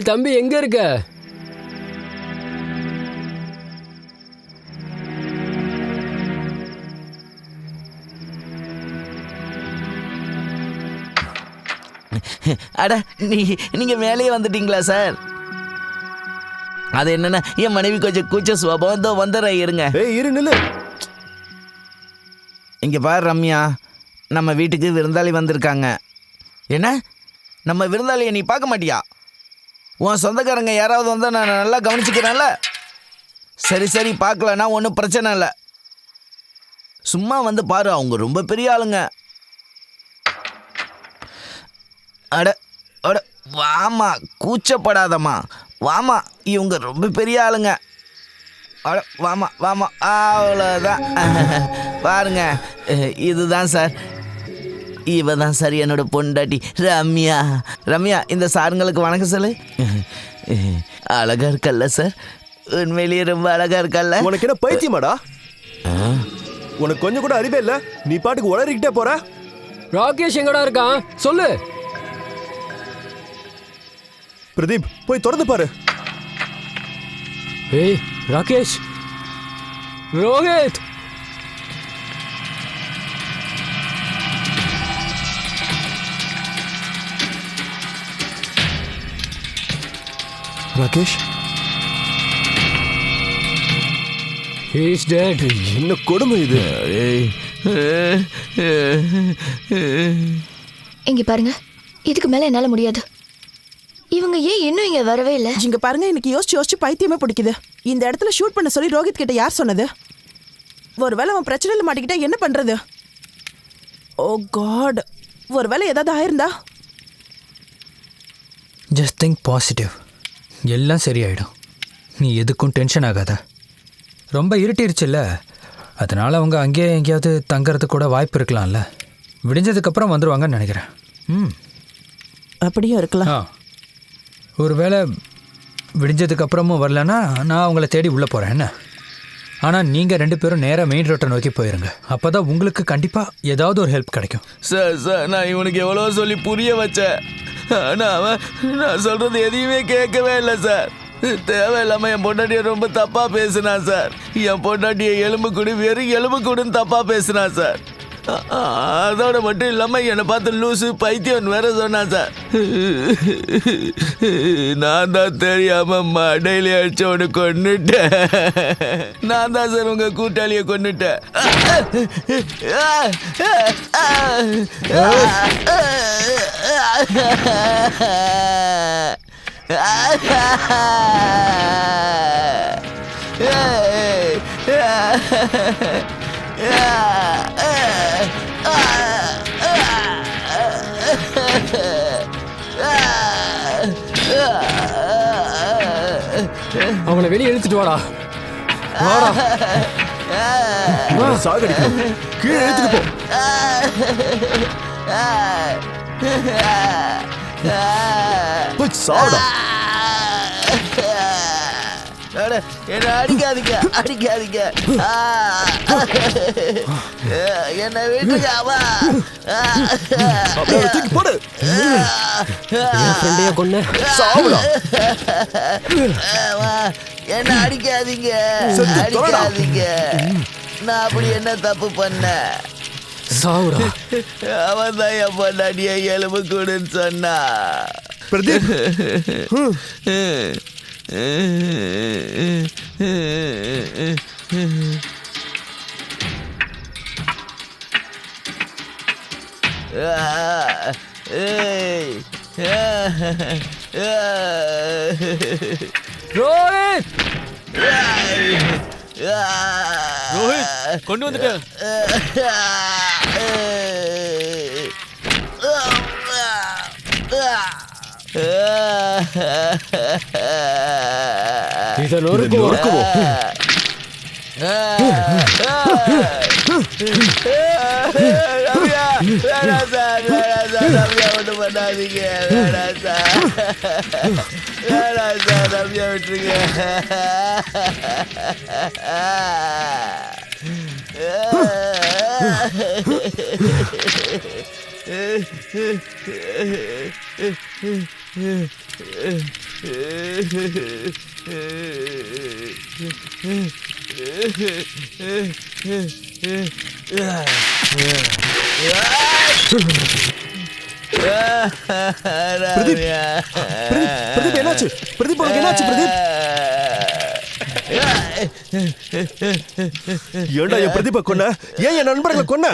தம்பி, எங்க இருக்க? அட, நீங்க மேலேயே வந்துட்டீங்களா சார்? அது என்னன்னா, என் மனைவி கொஞ்சம் கூச்ச சுவாபம். வந்துடுறேன், இருங்க. இரு, நில்லு. இங்க பாரு ரம்யா, நம்ம வீட்டுக்கு விருந்தாளி வந்திருக்காங்க. என்ன, நம்ம விருந்தாளியை நீ பார்க்க மாட்டியா? உன் சொந்தக்காரங்க யாராவது வந்தால் நான் நல்லா கவனிச்சுக்கிறேன்ல. சரி, பார்க்கலன்னா ஒன்றும் பிரச்சனை இல்லை. சும்மா வந்து பாரு, அவங்க ரொம்ப பெரிய ஆளுங்க. அட அட வாமா, கூச்சப்படாதம்மா, வாமா, இவங்க ரொம்ப பெரிய ஆளுங்க. அட வாமா வாமா, அவ்வளோதான். பாருங்க, இதுதான் சார், இவ தான் சார் என்னோட பொண்டாட்டி ரம்யா. ரம்யா, இந்த சாருங்களுக்கு வணக்கம் சொல்லு. அழகா இருக்கல்ல சார், உண்மையிலேயே ரொம்ப அழகா இருக்கல்ல. உனக்கு என்ன பைத்தியமாடா? உனக்கு கொஞ்சம் கூட அறிவே இல்ல, நீ பாட்டுக்கு உளறிக்கிட்டே போற. ராகேஷ் எங்கடா இருக்கான் சொல்லு. பிரதீப், போய் திறந்து பாரு. ஏய் Rakesh, Rohit, Rakesh, he is dead. என்ன கொடுமை இது? இங்க பாருங்க, இதுக்கு மேல என்னால முடியாது. இவங்க ஏன் இன்னும் இங்க வரவே இல்ல? இங்க பாருங்க, எனக்கு யோசிச்சு பைத்தியமே பிடிக்குது. இந்த இடத்துல ஷூட் பண்ண சொல்லி ரோஹித் கிட்ட யார் சொன்னது? ஒருவேளை அவன் பிரச்சனையில மாட்டிக்கிட்டா என்ன பண்றது? ஓ காட், ஒருவேளை ஏதாவது ஆயிருந்தா? ஜஸ்ட் திங்க் பாசிட்டிவ், எல்லாம் சரியாயிடும். நீ எதுக்கும் டென்ஷன் ஆகாத. ரொம்ப இருட்டிருச்சுல்ல, அதனால் அவங்க அங்கேயே எங்கேயாவது தங்கறதுக்கு கூட வாய்ப்பு இருக்கலாம்ல. விடிஞ்சதுக்கப்புறம் வந்துடுவாங்கன்னு நினைக்கிறேன். அப்படியும் இருக்கலாம். ஒருவேளை விடிஞ்சதுக்கப்புறமும் வரலன்னா நான் அவங்கள தேடி உள்ளே போகிறேன் என்ன. ஆனால் நீங்கள் 2 பேரும் நேராக மெயின் ரோட்டை நோக்கி போயிருங்க. அப்போ தான் உங்களுக்கு கண்டிப்பாக ஏதாவது ஒரு ஹெல்ப் கிடைக்கும். சார், நான் இவனுக்கு எவ்வளோ சொல்லி புரிய வச்சேன், ஆனால் அவன் நான் சொல்கிறது எதையுமே கேட்கவே இல்லை சார். தேவையில்லாமல் என் பொண்டாட்டியை ரொம்ப தப்பாக பேசினான் சார். என் பொண்டாட்டியை எலும்பு கூடு, வெறும் எலும்பு கூடுன்னு தப்பாக பேசினான் சார். அதோட மட்டும் இல்லாமல் என்னை பார்த்து லூசு பைத்தியம் வேற சொன்னான் சார். நான் தான் தெரியாமல் மடையில அடிச்சவனு கொன்னுட்டேன். நான் தான் சார் உங்கள் கூட்டாளியை கொன்னுட்டேன். அவனை வெளியே இழுத்துட்டு வாடா. வாடா, சாகடிக்கணும், கீழே எடுத்துட்டு போ. போய் சாவுடா. என்ன அடிக்காதீங்க, அடிக்காதீங்க, என்ன வீட்டுக்காவா தூக்கி போடு. என் ஃப்ரெண்டையே கொன்ன. சாவுடா. என்ன அடிக்காதீங்க, அடிக்காதீங்க. நான் அப்படி என்ன தப்பு பண்ண? சாவுடா. அவன் தான் என் பொண்டாட்டியை எலும்பு கூடுன்னு சொன்னா. பிரதீப், ரோஹித், ரோஹித் கொண்டு வந்துட்டேன். இதை நொறுக்குவோம். ரம்யா, வேணாம் சார், வேணாம் சார், ரம்யா ஒன்றும் பண்ணாதீங்க, வேணாம் சார், வேணாம் சார், ரம்யா விட்டுருங்க. பிரதீப், பிரதீப் என்னாச்சு? பிரதீப் உனக்கு என்னாச்சு? பிரதீப், ஏன்டா என் பிரதீப கொன்ன? ஏன் என் நண்பர்களை கொன்ன?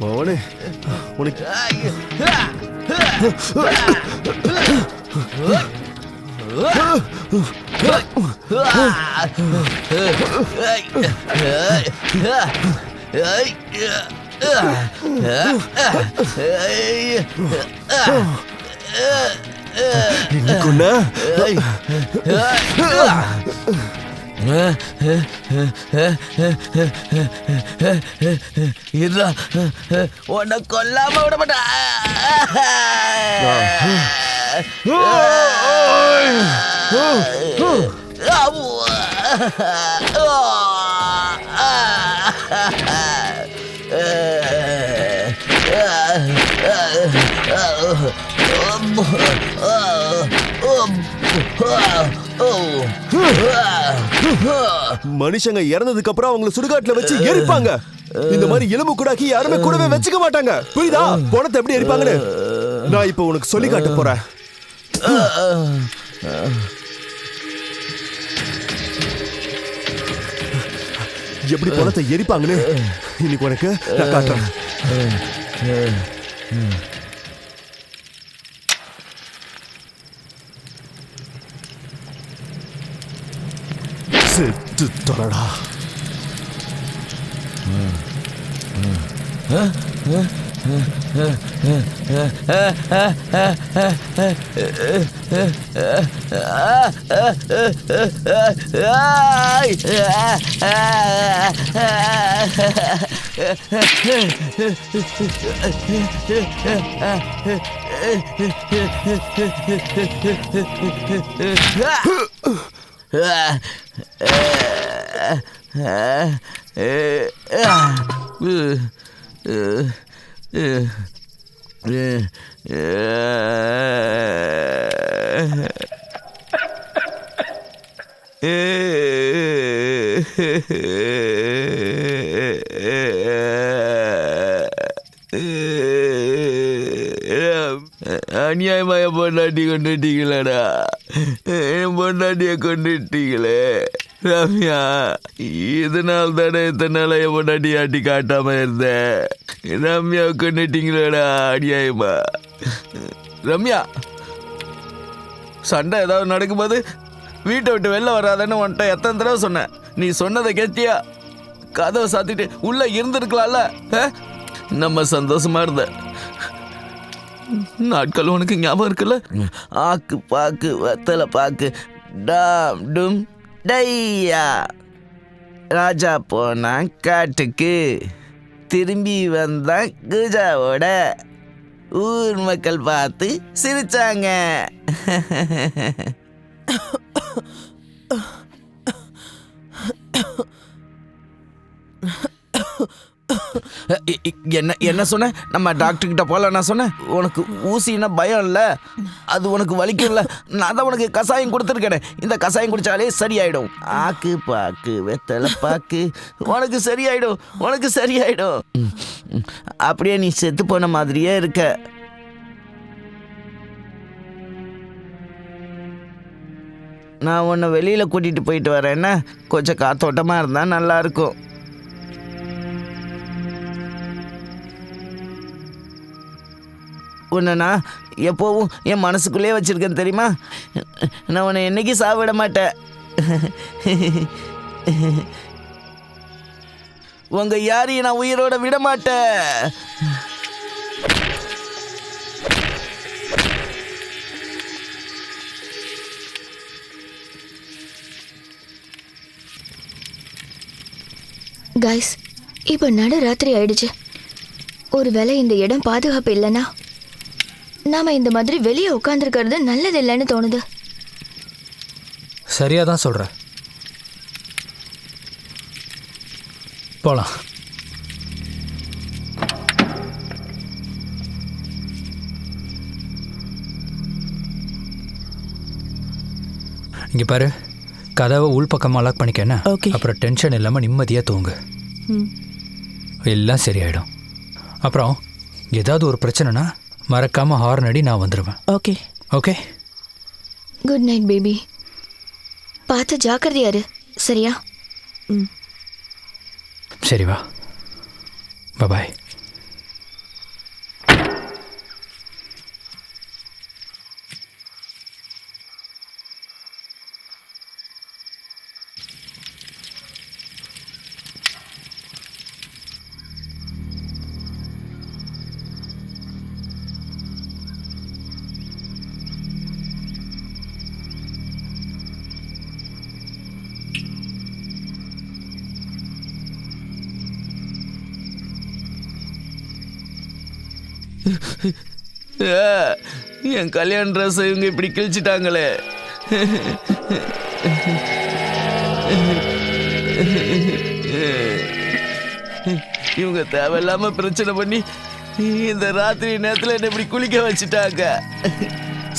மவனே, உனக்கு இன்னைக்கு ஒண்ணு இருடா, உன்னை கொல்லாம விட மாட்டேன். மனுஷங்க இறந்ததுக்கு அப்புறம் அவங்கள சுடுகாட்டுல வச்சு எரிப்பாங்க. இந்த மாதிரி எலும்பு கூடாக்கி யாருமே கூடவே வச்சுக்க மாட்டாங்க. புரியுதா? பணத்தை எப்படி எரிப்பாங்கன்னு நான் இப்ப உனக்கு சொல்லி காட்ட போறேன். எப்படி பணத்தை எரிப்பாங்கன்னு இன்னைக்கு உனக்கு நான் காட்டுறேன். செத்து தொலைடா. அநியாயമായ பொண்டாட்டி கொண்டுட்டீங்களடா. என் பொண்டாட்டியை கொண்டுட்டீங்களே ரம்யா. இதனால் தானே இத்தனை நாள் என் பொண்டாட்டியை ஆட்டி காட்டாம இருந்தேன். ரம்யா கொண்டுட்டீங்களேடா அநியாயமா. ரம்யா, சண்டை ஏதாவது நடக்கும்போது வீட்டை விட்டு வெளில வராதன்னு உன்ட்ட எத்தனை தடவை சொன்னேன். நீ சொன்னதை கேட்டியா? கதவை சாத்திட்டு உள்ள இருந்திருக்கலாம்ல. நம்ம சந்தோஷமா இருந்த நாட்கள் உனக்கு ஞாபகம் இருக்குல்ல? ஆக்கு பாக்கு வத்தலை பாக்கு டாம் டும் டையா. ராஜா போனான் காட்டுக்கு, திரும்பி வந்தான் குஜாவோட. ஊர் மக்கள் பார்த்து சிரிச்சாங்க. என்ன என்ன சொன்ன? நம்ம டாக்டர் கிட்ட போல. நான் சொன்னேன் உனக்கு ஊசின்னா பயம் இல்லை, அது உனக்கு வலிக்கும்ல. நான் தான் உனக்கு கசாயம் கொடுத்துருக்கேன். இந்த கசாயம் குடிச்சாலே சரியாயிடும். ஆக்கு பாக்கு வெத்தலை பாக்கு உனக்கு சரியாயிடும், உனக்கு சரியாயிடும். அப்படியே நீ செத்து போன மாதிரியே இருக்க. நான் உன்னை வெளியில் கூட்டிகிட்டு போயிட்டு வரேன். என்ன கொஞ்சம் காத்தோட்டமாக இருந்தால் நல்லா இருக்கும். உன்னை நான் எப்போவும் என் மனசுக்குள்ளேயே வச்சுருக்கேன் தெரியுமா? நான் உன்னை என்னைக்கும் சாவிட மாட்டேன். உங்க யாரையும் நான் உயிரோட விட மாட்டேன். கைஸ், இப்போ நடு ராத்திரி ஆயிடுச்சு. ஒருவேளை இந்த இடம் பாதுகாப்பு இல்லைன்னா நாம இந்த மாதிரி வெளியே உட்காந்துருக்கிறது நல்லது இல்லைன்னு தோணுது. சரியா தான் சொல்ற. போலாம். இங்க பாரு, கதவை உள்பக்கமாக லாக் பண்ணிக்க. என்ன? Okay. அப்புறம் டென்ஷன் இல்லாமல் நிம்மதியாக தூங்கு. எல்லாம் சரியாயிடும். அப்புறம் ஏதாவது ஒரு பிரச்சனைனா மறக்காம ஹார்ன் அடி, நான் வந்துடுவேன். Okay okay. Good night baby. பார்த்து ஜாக்கிரதையா இரு, சரியா? சரி வா, பாய். என் கல்யாண ட்ரெஸ் இவங்க இப்படி கிழிச்சிட்டாங்களே. இவங்க தேவையில்லாம பிரச்சனை பண்ணி இந்த ராத்திரி நேரத்துல என்ன இப்படி குளிக்க வச்சுட்டாங்க.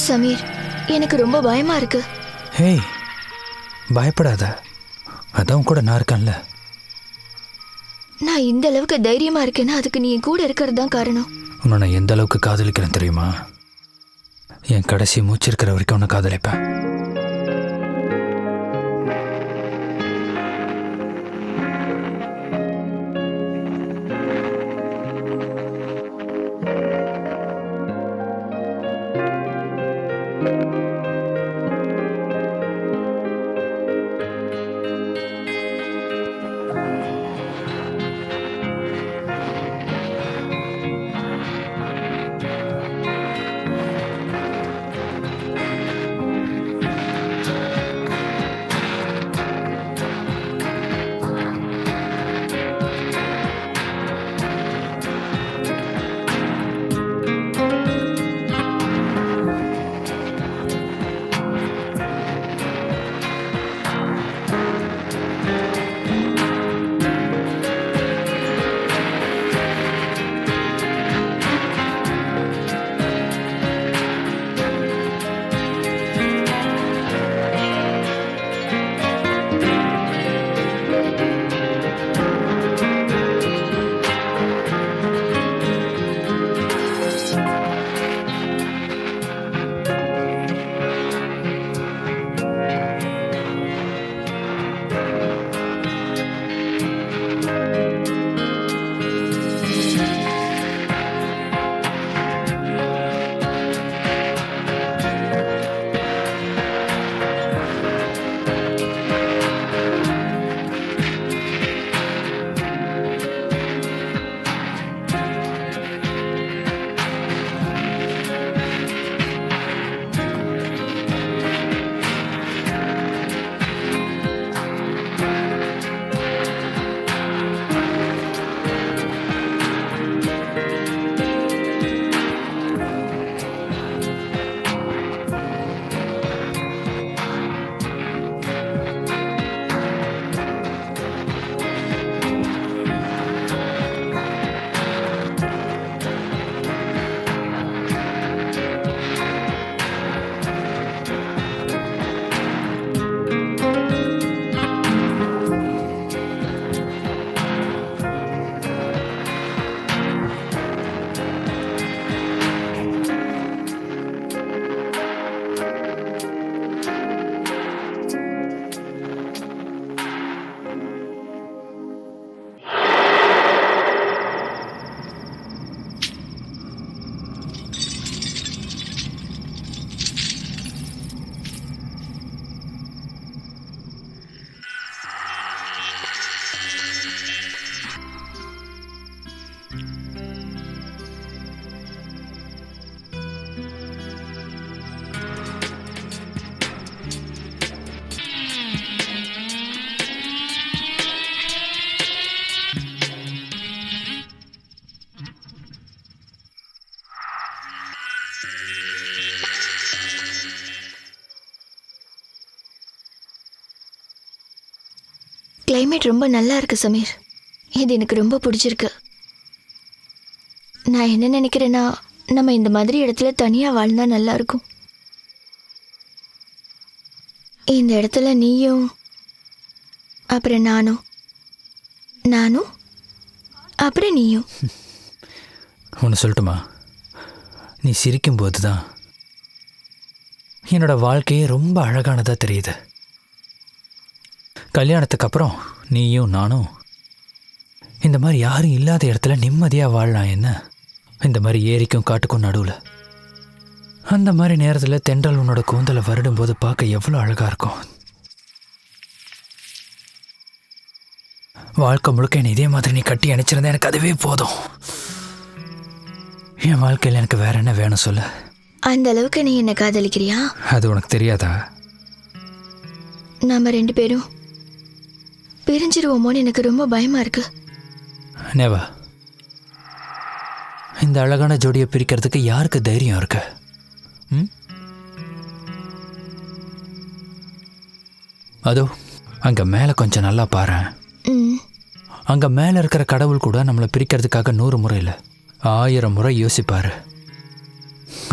சமீர், எனக்கு ரொம்ப பயமா இருக்கு. ஹேய், பயப்படாத, அதான் கூட நான் இருக்கேன்ல. நான் இந்த அளவுக்கு தைரியமா இருக்கேன்னா அதுக்கு நீ என் கூட இருக்கிறது தான் காரணம். உன்னை நான் எந்த அளவுக்கு காதலிக்கிறேன் தெரியுமா? என் கடைசி மூச்சு இருக்கிற வரைக்கும் உன்னை காதலிப்பேன். கிளைமேட் ரொம்ப நல்லா இருக்கு சமீர். இது எனக்கு ரொம்ப பிடிச்சிருக்கு. நான் என்ன நினைக்கிறேன்னா, நம்ம இந்த மாதிரி இடத்துல தனியாக வாழ்ந்தா நல்லா இருக்கும். இந்த இடத்துல நீயும் அப்புறம் நானும் அப்புறம் நீயும். ஒன்று சொல்லட்டுமா? நீ சிரிக்கும்போது தான் என்னோட வாழ்க்கையே ரொம்ப அழகானதாக தெரியுது. கல்யாணத்துக்கு அப்புறம் நீயும் நானும் இந்த மாதிரி யாரும் இல்லாத இடத்துல நிம்மதியாக வாழலாம். என்ன இந்த மாதிரி ஏரிக்கும் காட்டுக்கும் நடுவில் அந்த மாதிரி நேரத்தில் தென்றல் உன்னோட கூந்தலை வருடும்போது பார்க்க எவ்வளோ அழகாக இருக்கும். வாழ்க்கை முழுக்க என்னை இதே மாதிரி நீ கட்டி அணைச்சிருந்தா எனக்கு அதுவே போதும். என் வாழ்க்கையில் எனக்கு வேற என்ன வேணும் சொல்லு. அந்த அளவுக்கு நீ என்ன காதலிக்கிறியா? அது உனக்கு தெரியாதா? நாம 2 பேரும் பிரிஞ்சிருவோமோன்னு எனக்கு ரொம்ப பயமா இருக்கு. நேவா, இந்த அழகான ஜோடியை பிரிக்கிறதுக்கு யாருக்கு தைரியம் இருக்கு? ம்? அதோ அங்க மேல கொஞ்சம் நல்லா பாரேன். ம். அங்க மேல இருக்கிற கடவுள் கூட நம்மளை பிரிக்கிறதுக்காக 100 முறை இல்லை 1000 முறை யோசிப்பாரு.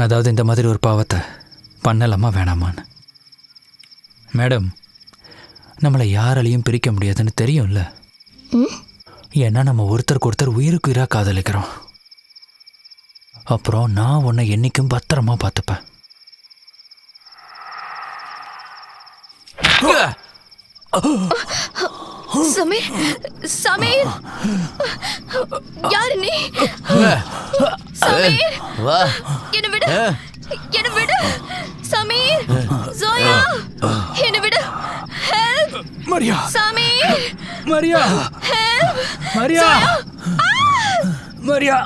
அதாவது இந்த மாதிரி ஒரு பாவத்தை பண்ணலாமா வேணாமான்னு. மேடம், நம்மளை யாராலையும் பிரிக்க முடியாதுன்னு தெரியும்ல. ம். ஏன்னா நம்ம ஒருத்தருக்கு ஒருத்தர் உயிருக்கு உயிராக காதலிக்கிறோம். அப்புறம் நான் உன்னை என்னைக்கும் பத்திரமா பார்த்துப்பேன். சமீர், சமீர், யாரு நீ? சமீர், வா. என்ன விடு, என்ன விடு. சமீர், ஜோயா, என்ன விடு. Help, Maria, Sameer, Maria, help, Maria, Maria.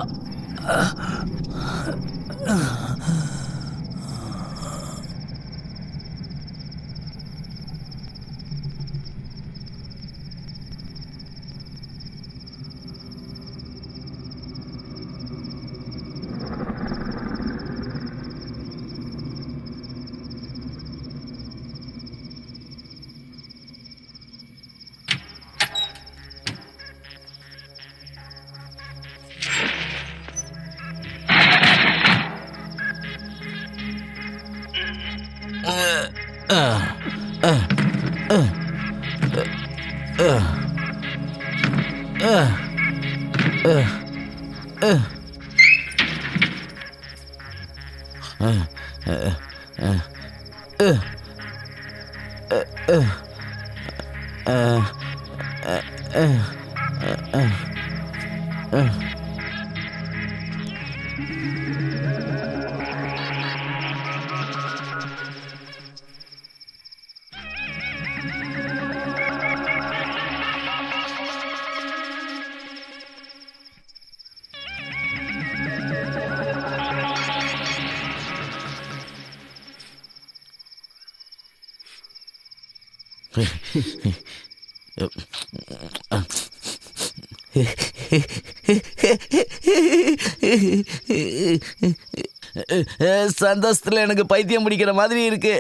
சந்தோஷத்துல எனக்கு பைத்தியம் பிடிக்கிற மாதிரி இருக்கு.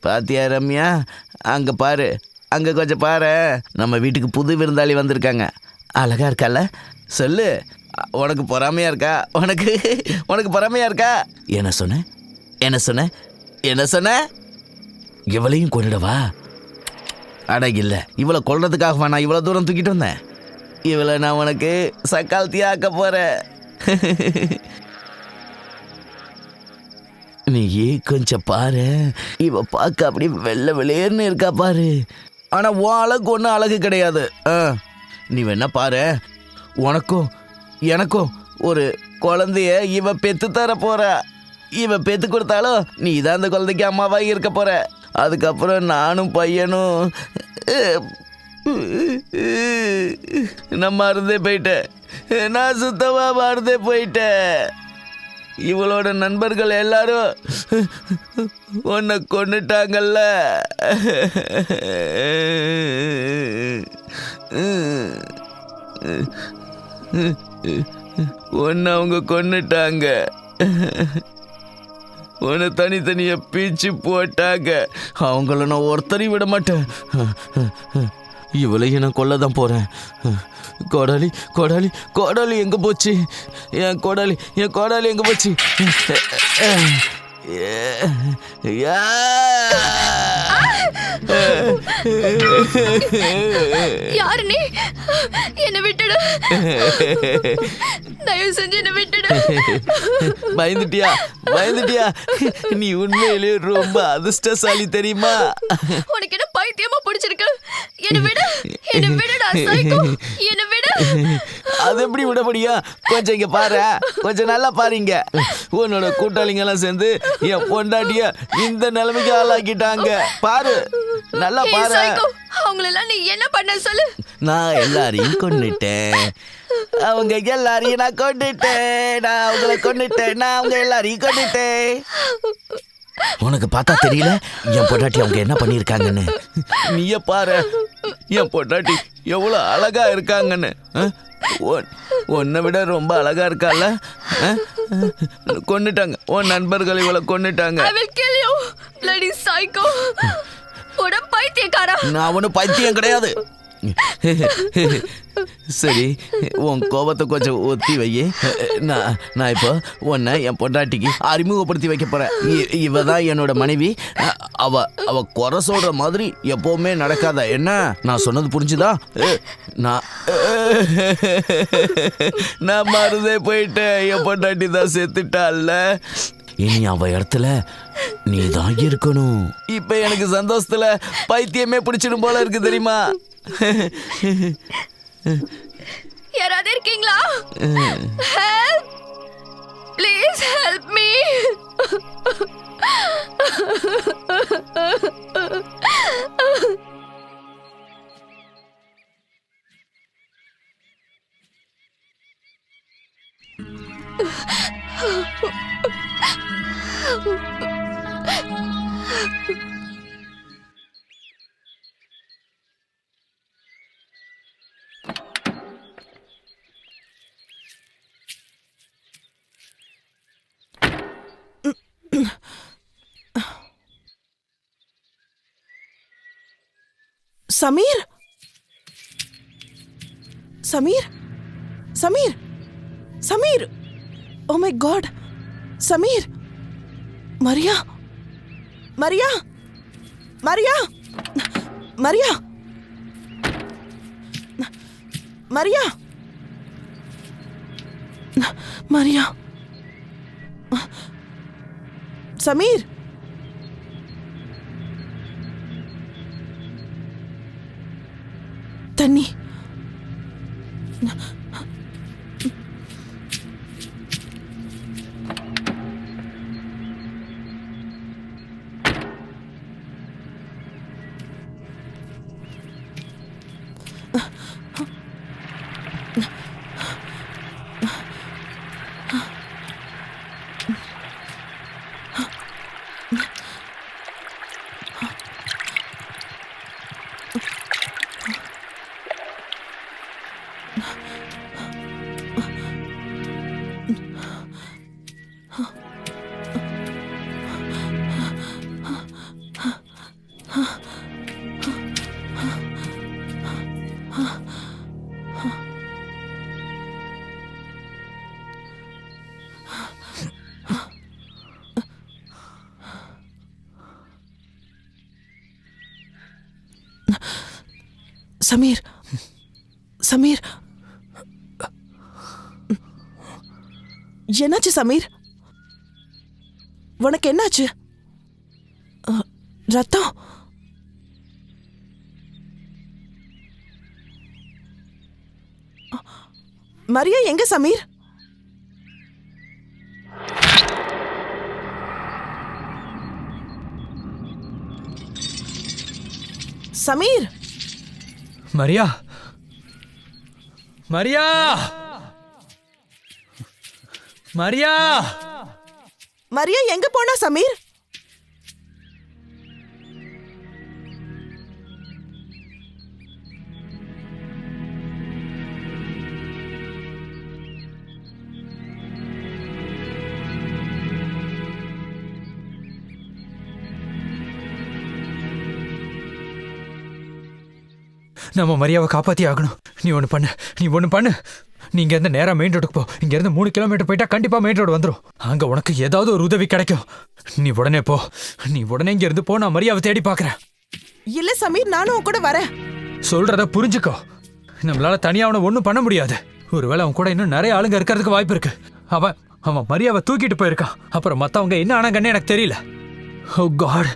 பாத்தியா ரம்யா, அங்க பாரு, அங்க கொஞ்சம் பாரு. நம்ம வீட்டுக்கு புது விருந்தாளி வந்திருக்காங்க. அழகா இருக்கல்ல? சொல்லு, உனக்கு பொறாமையா இருக்கா? உனக்கு உனக்கு பொறாமையா இருக்கா? என்ன சொன்ன, என்ன சொன்ன, என்ன சொன்ன? இவளையும் கொண்டுடவா? அட இல்லை, இவளை கொல்றதுக்காக நான் இவ்வளோ தூரம் தூக்கிட்டு வந்தேன். இவளை நான் உனக்கு சக்காலத்தியா ஆக்க போறேன். நீ கொஞ்சம் பாரு, இவ பார்க்க அப்படி வெள்ளை வெளியேன்னு இருக்கா பாரு. ஆனா உன் அழகு ஒன்றும் அழகு கிடையாது. நீ வேணா பாரு, உனக்கும் எனக்கும் ஒரு குழந்தைய இவ பெத்து தர போற. இவ பெத்து கொடுத்தாலும் நீ தான் அந்த குழந்தைக்கு அம்மாவா இருக்க போற. அதுக்கப்புறம் நானும் பையனும் நான் மறந்தே போயிட்டேன். நான் சுத்தமா மறந்தே போயிட்டேன். இவளோட நண்பர்கள் எல்லாரும் உன்னை கொன்னுட்டாங்கல்ல. உன்னை அவங்க கொன்னுட்டாங்க. உன்னை தனித்தனியா பீச்சு போட்டாங்க. அவங்கள நான் ஒருத்தரையும் விட மாட்டேன். இவளையும் நான் கொல்லதான் போறேன். கோடாலி கோடாலி கோடாலி எங்க போச்சு? என் கோடாலி, என் கோடாலி எங்க போச்சு? யாரு நீ? என்ன விட்டுடு, தயவு செஞ்சு என்ன விட்டுடு. பயந்துட்டியா? பயந்துட்டியா? நீ உண்மையிலே ரொம்ப அதிர்ஷ்டசாலி தெரியுமா? உனக்கு என்ன பைத்தியமா பிடிச்சிருக்கு? என்ன விடு, என்ன விடுடா சைக்கோ, என்ன விடு. அது எப்படி விட முடியும்? கொஞ்சம் இங்க பாரு, கொஞ்சம் நல்லா பாருங்க. உன்னோட கூட்டாளிங்க எல்லாம் சேர்ந்து என் பொண்டாட்டிய இந்த நிலைமைக்கு ஆளாக்கிட்டாங்க. பாரு, நல்லா பாரு. அவங்களெல்லாம் நீ என்ன பண்ண சொல்லு. நான் எல்லாரையும் கொன்னுட்டேன். அவங்க எல்லாரையும் நான் கொன்னுட்டேன். நான் அவங்கள கொன்னுட்டேன். நான் அவங்க எல்லாரையும் கொன்னுட்டேன். உனக்கு பார்த்தா தெரியல என் பொண்டாட்டி அவங்க என்ன பண்ணியிருக்காங்கன்னு? நீயே பாரு என் பொண்டாட்டி எவ்வளோ அழகா இருக்காங்கன்னு. உன்னை விட ரொம்ப அழகா இருக்கால. கொன்னுட்டாங்க உன் நண்பர்கள், இவளை கொன்னுட்டாங்க. I will kill you, bloody psycho. உட பைத்தியக்காரா. நான் ஒன்றும் பைத்தியம் கிடையாது. சரி, உன் கோபத்தை கொஞ்சம் ஒத்தி வை. நான் இப்போ உன்னை என் பொண்டாட்டிக்கு அறிமுகப்படுத்தி வைக்க போறேன். இவ தான் என்னோட மனைவி. அவ குறை சொல்ற மாதிரி எப்பவுமே நடக்காத என்ன? நான் சொன்னது புரிஞ்சுதா? நான் மறந்தே போயிட்டேன். என் பொண்டாட்டி தான் செத்துட்டாள்ல. இனி அவ இடத்துல நீ தான் இருக்கணும். இப்ப எனக்கு சந்தோஷத்துல பைத்தியமே பிடிச்சிடும் போல இருக்கு தெரியுமா? யாராவது இருக்கீங்களா? Help, please help me. Sameer, Sameer, Sameer, Sameer, oh my God, Sameer, Maria, Maria, Maria, Maria, Maria, Maria, Sameer, தண்ணி. சமீர், சமீர், என்னாச்சு சமீர்? உனக்கு என்னாச்சு? ரத்தம்? மரியா எங்க Sameer? Sameer, Maria, Maria, Maria, Maria எங்க போனா சமீர்? நம்ம மரியாவை காப்பாத்தி ஆகணும். நீ ஒன்று பண்ணு, நீ ஒன்று பண்ணு. நீ இங்கேருந்து நேராக மெயின் ரோடுக்கு போ. இங்கேருந்து 3 கிலோமீட்டர் போயிட்டா கண்டிப்பாக மெயின் ரோடு வந்துடும். அங்கே உனக்கு ஏதாவது ஒரு உதவி கிடைக்கும். நீ உடனே போ, நீ உடனே இங்கேருந்து போ. நான் மரியாவை தேடி பார்க்குறேன். இல்ல சமீர், நானும் உன் கூட வரேன். சொல்கிறத புரிஞ்சுக்கோ. நம்மளால தனியாக அவனை ஒன்றும் பண்ண முடியாது. ஒருவேளை அவன் கூட இன்னும் நிறைய ஆளுங்க இருக்கிறதுக்கு வாய்ப்பு இருக்கு. அவன் மரியாவை தூக்கிட்டு போயிருக்கான். அப்புறம் மற்றவங்க என்ன ஆனாங்கன்னு எனக்கு தெரியல. ஓ காட்,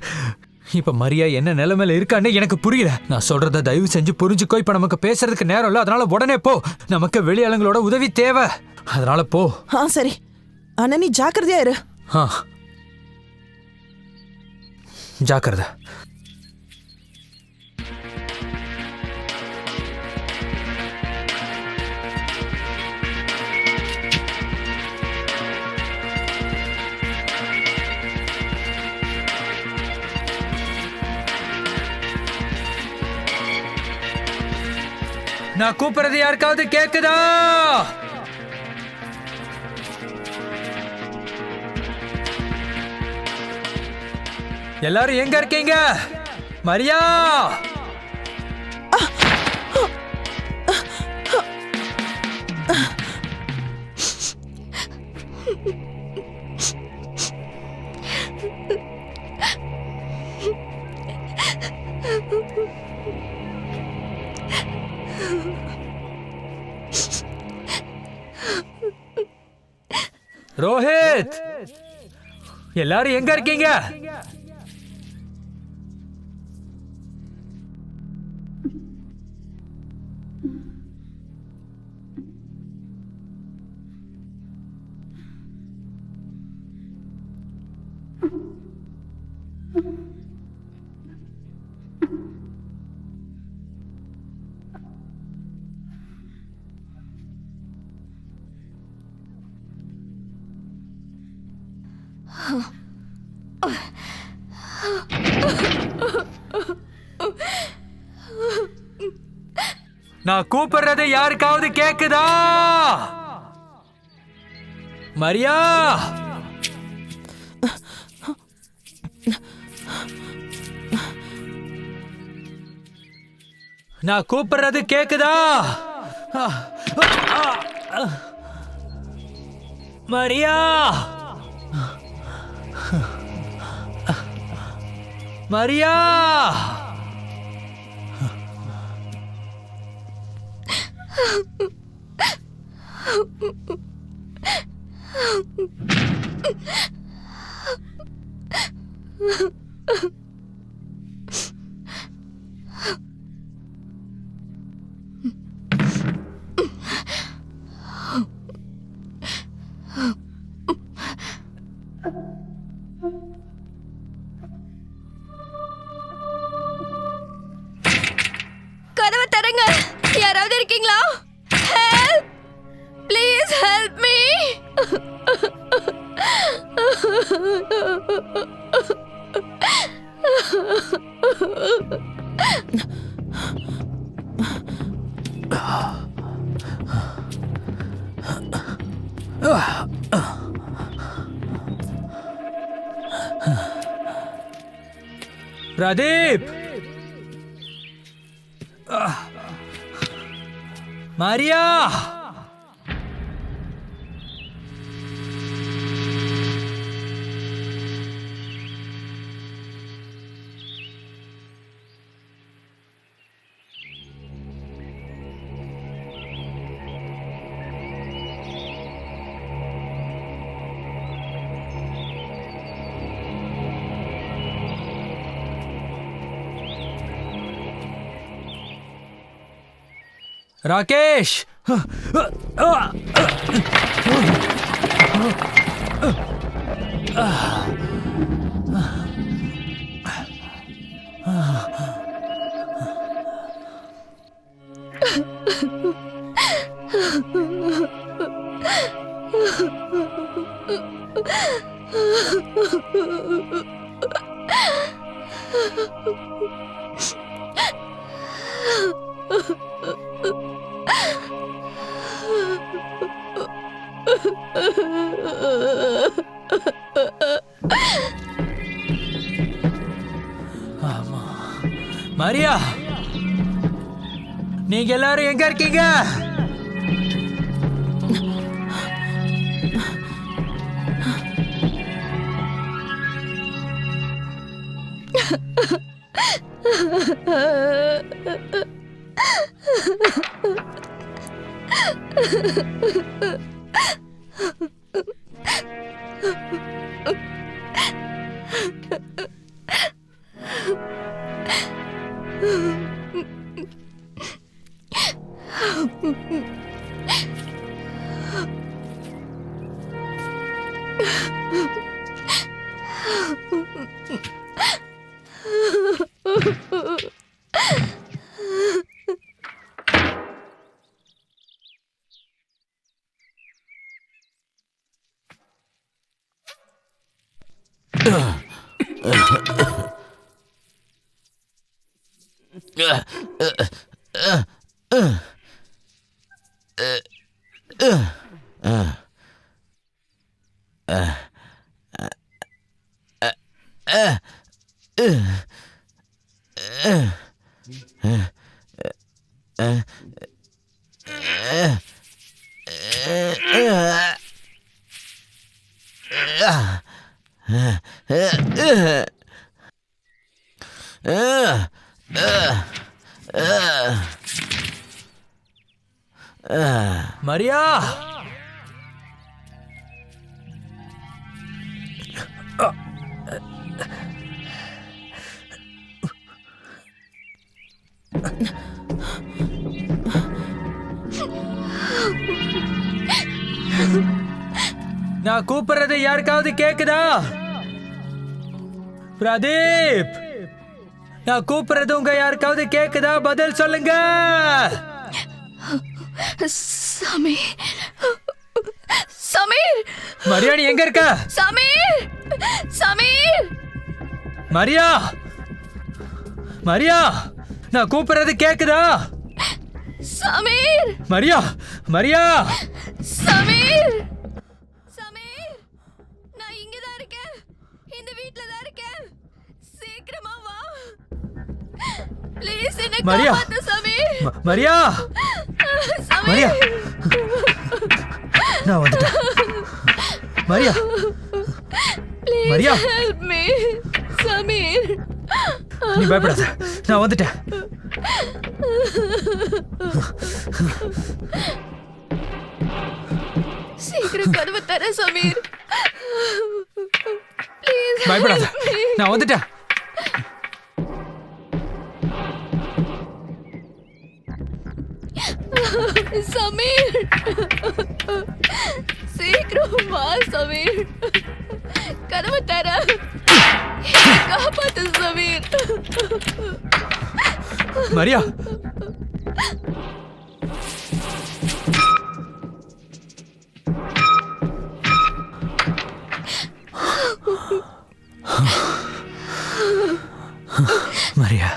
இப்ப மரியா என்ன நிலைமையில இருக்கான்னு எனக்கு புரியல. நான் சொல்றத தயவு செஞ்சு புரிஞ்சுக்கோ. இப்ப நமக்கு பேசுறதுக்கு நேரம் இல்ல, அதனால உடனே போ. நமக்கு வெளியாளுங்களோட உதவி தேவை, அதனால போ. சரி, ஆனா நீ ஜாக்கிரதையா இரு. ஜாக்கிரதை. நான் கூப்பிடுறது யாருக்காவது கேக்குதா? எல்லாரும் எங்க இருக்கீங்க? மரியா! ரோஹித்! எல்லாரும் எங்க இருக்கீங்க? நான் கூப்பிடுறது யாருக்காவது கேக்குதா? மரியா! நான் கூப்பிடுறது கேக்குதா? மரியா! மரியா! கதவை தரங்க. யாராவது இருக்கீங்களா? Help! Please help me. Pradeep! Maria! Rakesh! Maria! நீங்க எல்லாரும் எங்க இருக்கீங்க? மரியா, நான் கூப்பிடுறது யாருக்காவது கேக்குதா? பிரதீப், நான் கூப்பிடுறது உங்க யாருக்காவது கேக்குதா? பதில் சொல்லுங்க. சமீர், சமீர், மரியா நீ எங்க இருக்க? சமீர், சமீர், மரியா, மரியா, நான் கூப்பிடுறது கேக்குதா? சமீர், மரியா, மரியா, சமீர், சமீர், நான் இங்க தான் இருக்கேன். இந்த வீட்ல தான் இருக்கேன். சீக்கிரமா வா. ப்ளீஸ் என்ன மரியா, காப்பாத்து சமீர். மரியா, மரியா, சமீர், நான் வந்துட்டேன். Maria, please Maria. Help me. Sameer, நீ பயப்படாத, நான் வந்துட்டேன். சீக்கிரம் கதவை தர சமீர். ப்ளீஸ் பயப்படாத, நான் வந்துட்டேன். சமீர், சீக்கிரம் வா சமீர். கதவை தர. காப்பாத்து சமீர். மரியா, மரியா,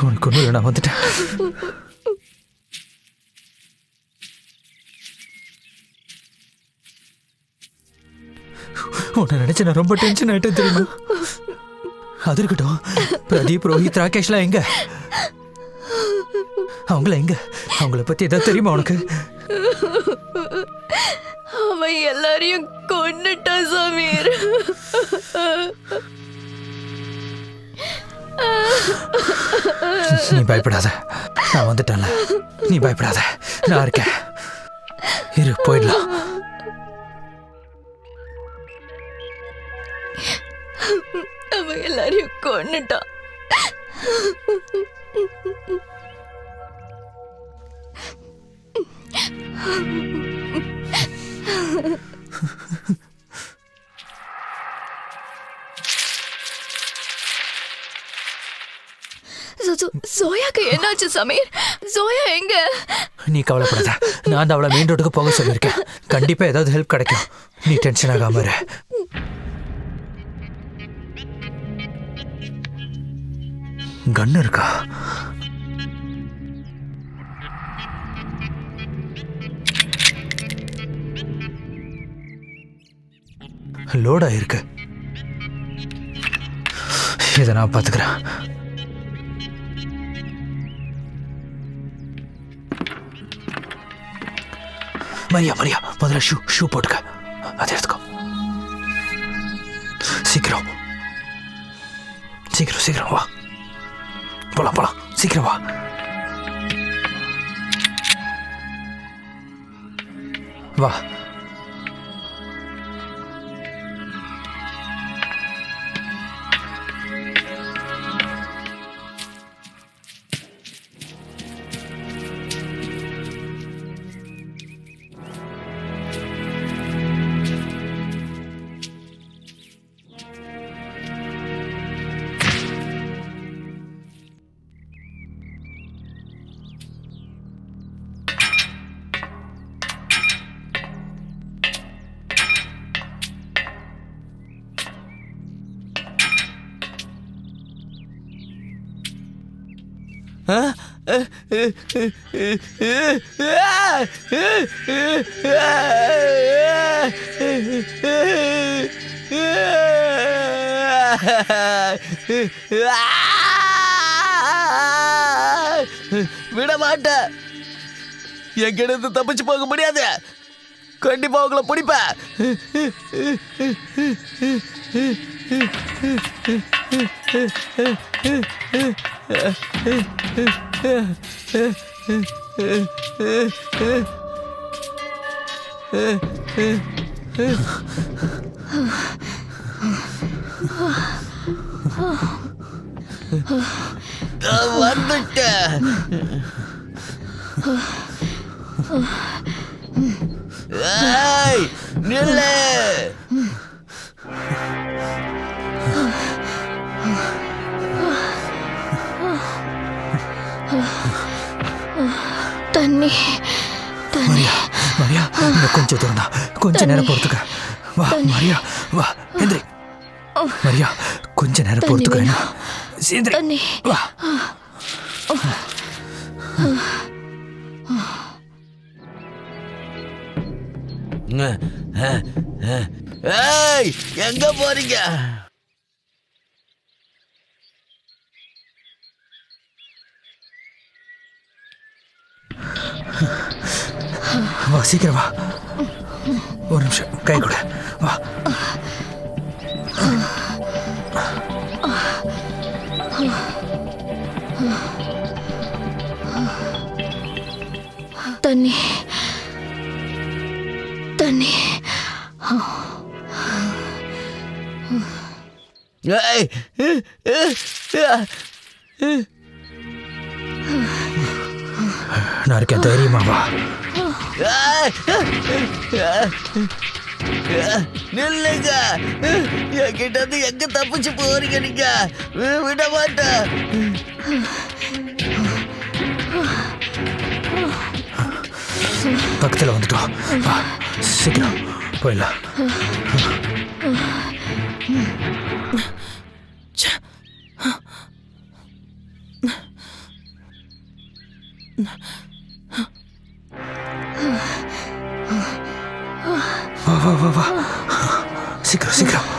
உனக்கு ஒன்றும் இல்லை, நான் வந்துட்டேன். உன்னை நினைச்சு நான் ரொம்ப டென்ஷன் ஆயிட்டேன் தெரியுமா? அது இருக்கட்டும், பிரதீப், ரோஹித், ராகேஷ்லாம் எங்க? அவங்கள எங்க? அவங்கள பத்தி ஏதாவது தெரியுமா உனக்கு? அவன் எல்லாரையும் கொன்னுட்டான் சமீர். நீ பயப்படாத, நான் வந்துட்டேன்ல. நீ பயப்படாத, நான் இருக்கேன். இரு, போயிடலாம். அவன் எல்லாரையும் கொன்னுட்டான். ஜோயாக்கு என்னாச்சு சமீர்? ஜோயா எங்க? நீ கவலைப்படாத, நான் தான் அவளை மெயின் ரோட்டுக்கு போக சொல்லியிருக்கேன். கண்டிப்பா ஏதாவது ஹெல்ப் கிடைக்கும். நீ டென்ஷன் ஆகாம இரு. கன் இருக்கா? லோட் ஆயிருக்கு. இதை நான் பார்த்துக்கிறேன். மரியா, மரியா, முதல்ல ஷூ போட்டுக்க. அதை எடுத்துக்கோ. சீக்கிரம் சீக்கிரம் சீக்கிரம் வா. போலாம் போலாம், சீக்கிரம் வா. வா. விட மாட்டேன். என்கிட்ட தப்பிச்சு போக முடியாது. கண்டிப்பா உங்களை பிடிப்பேன். வந்துட்டேன். ஏய், நில்லு. தண்ணி மரியா மரியா இன்னும் கொஞ்சம் தூரம் தான், கொஞ்ச நேரம் பொறுத்துக்க. வா மரியா வா, எந்திரி. மரியா கொஞ்ச நேரம் பொறுத்துக்க. சேந்திரி தண்ணி. வா. ஏய், எங்க போறீங்க? வா சீக்கிரம் வா. ஒரு நிமிஷம் கை கொடு. வா. தண்ணி தண்ணி. ஏய், நான் இருக்கேன், தைரியமா வா. நில்லுங்க. என்கிட்ட இருந்து எங்க தப்பிச்சு போறீங்க நீங்க? விட மாட்டேன். பக்கத்தில் வந்துட்டோம். வா சீக்கிரம் போயிடலாம். வா வா வா வா, சீக்கிரம் சீக்கிரம்.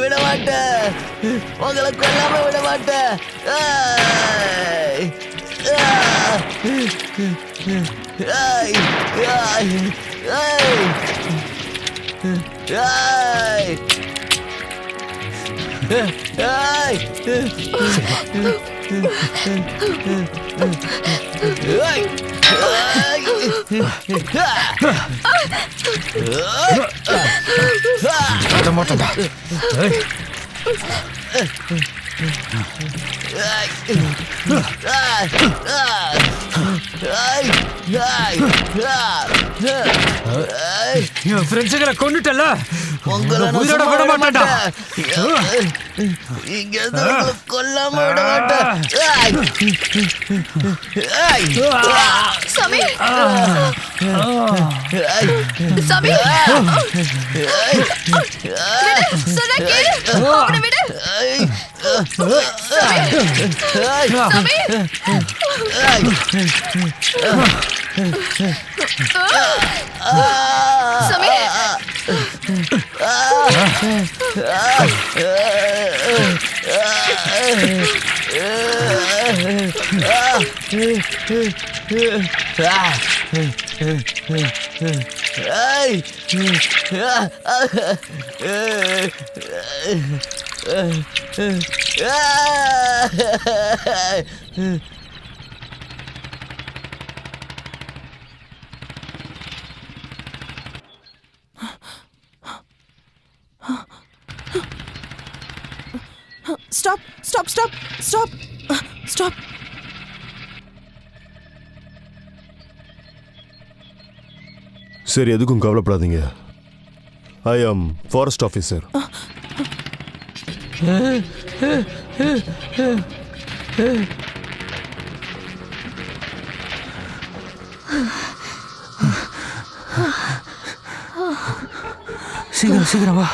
விட மாட்டேன். உங்களை கொல்லாம விட மாட்டேன். மாட்டேன்டா. என் ஃப்ரெண்ட்ஸுங்களை கொண்டுட்டல, உயிரோட விட மாட்டேன்டா. இங்க கொல்லாம விட மாட்டேன். சாமி சாமி, சொன்னா கேளு. அவனை விடு. சாமி சாமி. Stop, stop, stop, stop, stop. சரி, எதுக்கும் கவலைப்படாதீங்க. ஐ ஆம் ஃபாரஸ்ட் ஆஃபீஸர். சீக்கிரம் சீக்கிரம் வா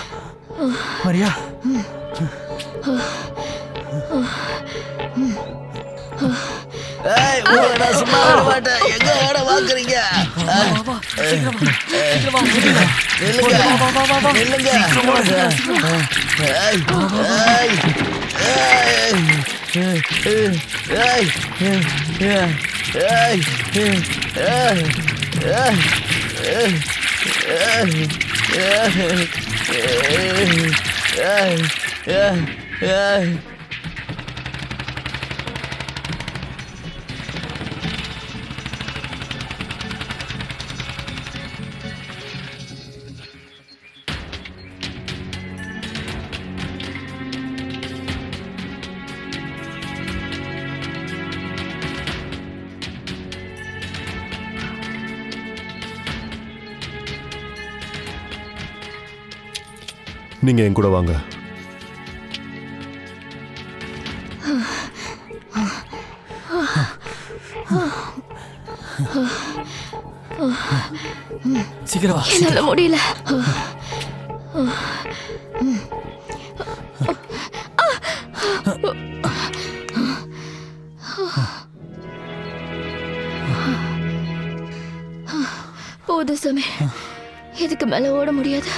மரியா. ஏய், உங்களை நான் சும்மா விட மாட்டேன். எங்க ஓட பாக்குறீங்க? நில்லுங்க. நில்லுங்க. ஏய், ஏய். நீங்க என் கூட வாங்க. சீக்கிரம் வா. என்னால முடியல. போதும் சாமி, இதுக்கு மேல ஓட முடியாது.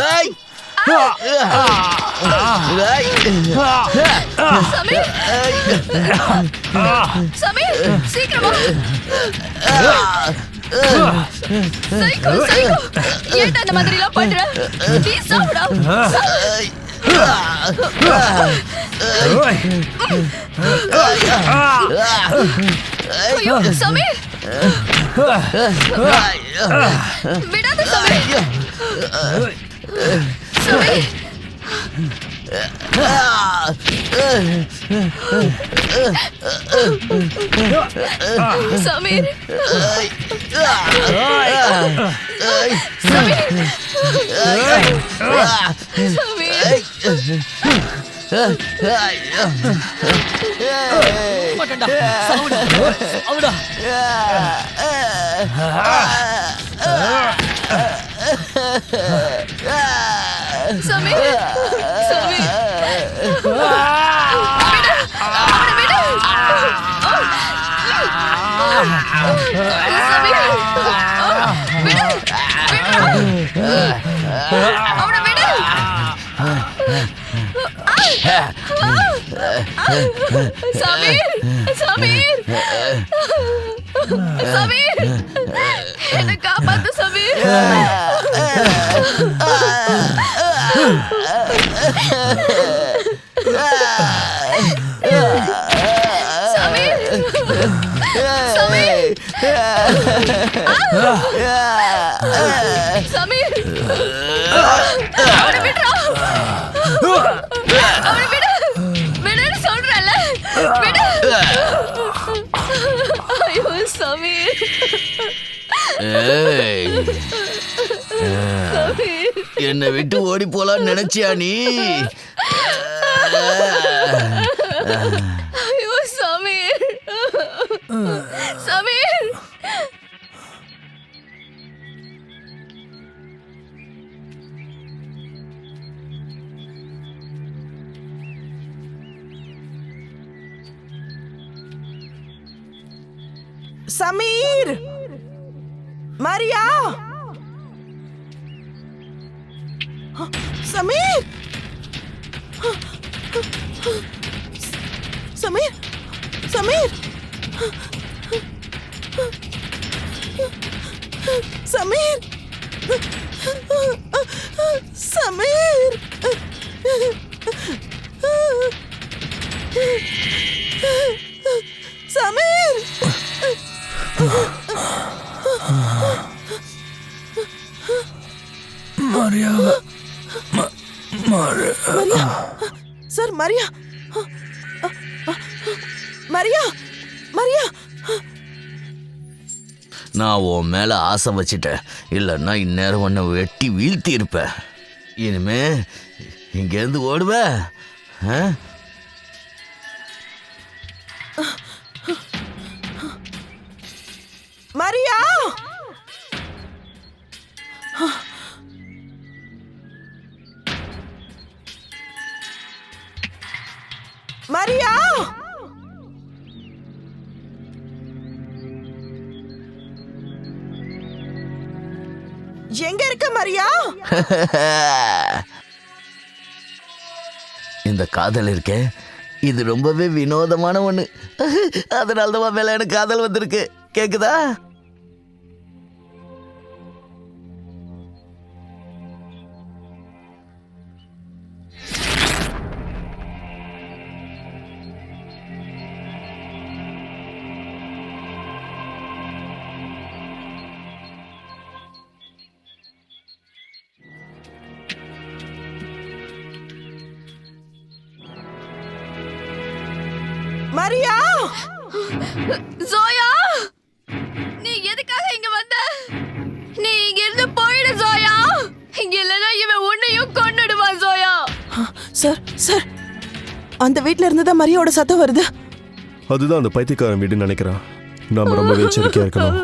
ஏய், சமீர், சமீர், சீக்கிரமா. சைக்கோ, சைக்கோ, ஏன்டா அந்த மாதிரி எல்லாம் பண்ற? ப்ளீஸ் சாப்பிடா. ஐயோ சமீர், விடாத சமீர். சமீர், சமீர், மாட்டேன்டா. சாவுடா. சாவுடா. சமீர், சமீர், அவனை விடு. சமீர், விடு, விடு. அவனை விடு. சமீர், சமீர், சமீர், என்னை காப்பாத்து சமீர். சமீர், சமீர், சமீர், அவனை விடுறா. அவனை விடு, விடுன்னு சொல்றேன்ல, விடு. ஐயோ சமீர், ஏய், சமீர், என்னை விட்டு ஓடி போலான்னு நினைச்சியா நீ? ஐயோ Sameer, Sameer. Sameer, Maria, Sameer, Sameer, Sameer, Sameer, Sameer, Sameer. Maria, Maria, sir Maria, Maria Maria நான் உன் மேல ஆசை வச்சிட்டேன், இல்லைன்னா இந்நேரம் உன்னை வெட்டி வீழ்த்தி இருப்பேன். இனிமே இங்கேருந்து ஓடுவ? ஆ? மரியா மரியா எங்க இருக்க மரியா? இந்த காதல் இருக்கே, இது ரொம்பவே வினோதமான ஒண்ணு. அதனால்தான் மேல எனக்கு காதல் வந்திருக்கு. கேக்குதா? மரியா ஜோயா, நீ எதுக்காக இங்க வந்த? நீ இங்க இருந்து போயிடு ஜோயா. இங்க இல்லனா இவன் உன்னையும் கொன்னுடுவான் ஜோயா. சார் சார், அந்த வீட்ல இருந்து தான் மரியாவோட சத்தம் வருது. அதுதான் அந்த பைத்தியக்காரன் வீடுன்னு நினைக்கிறேன். நாம ரொம்ப எச்சரிக்கையா இருக்கணும்.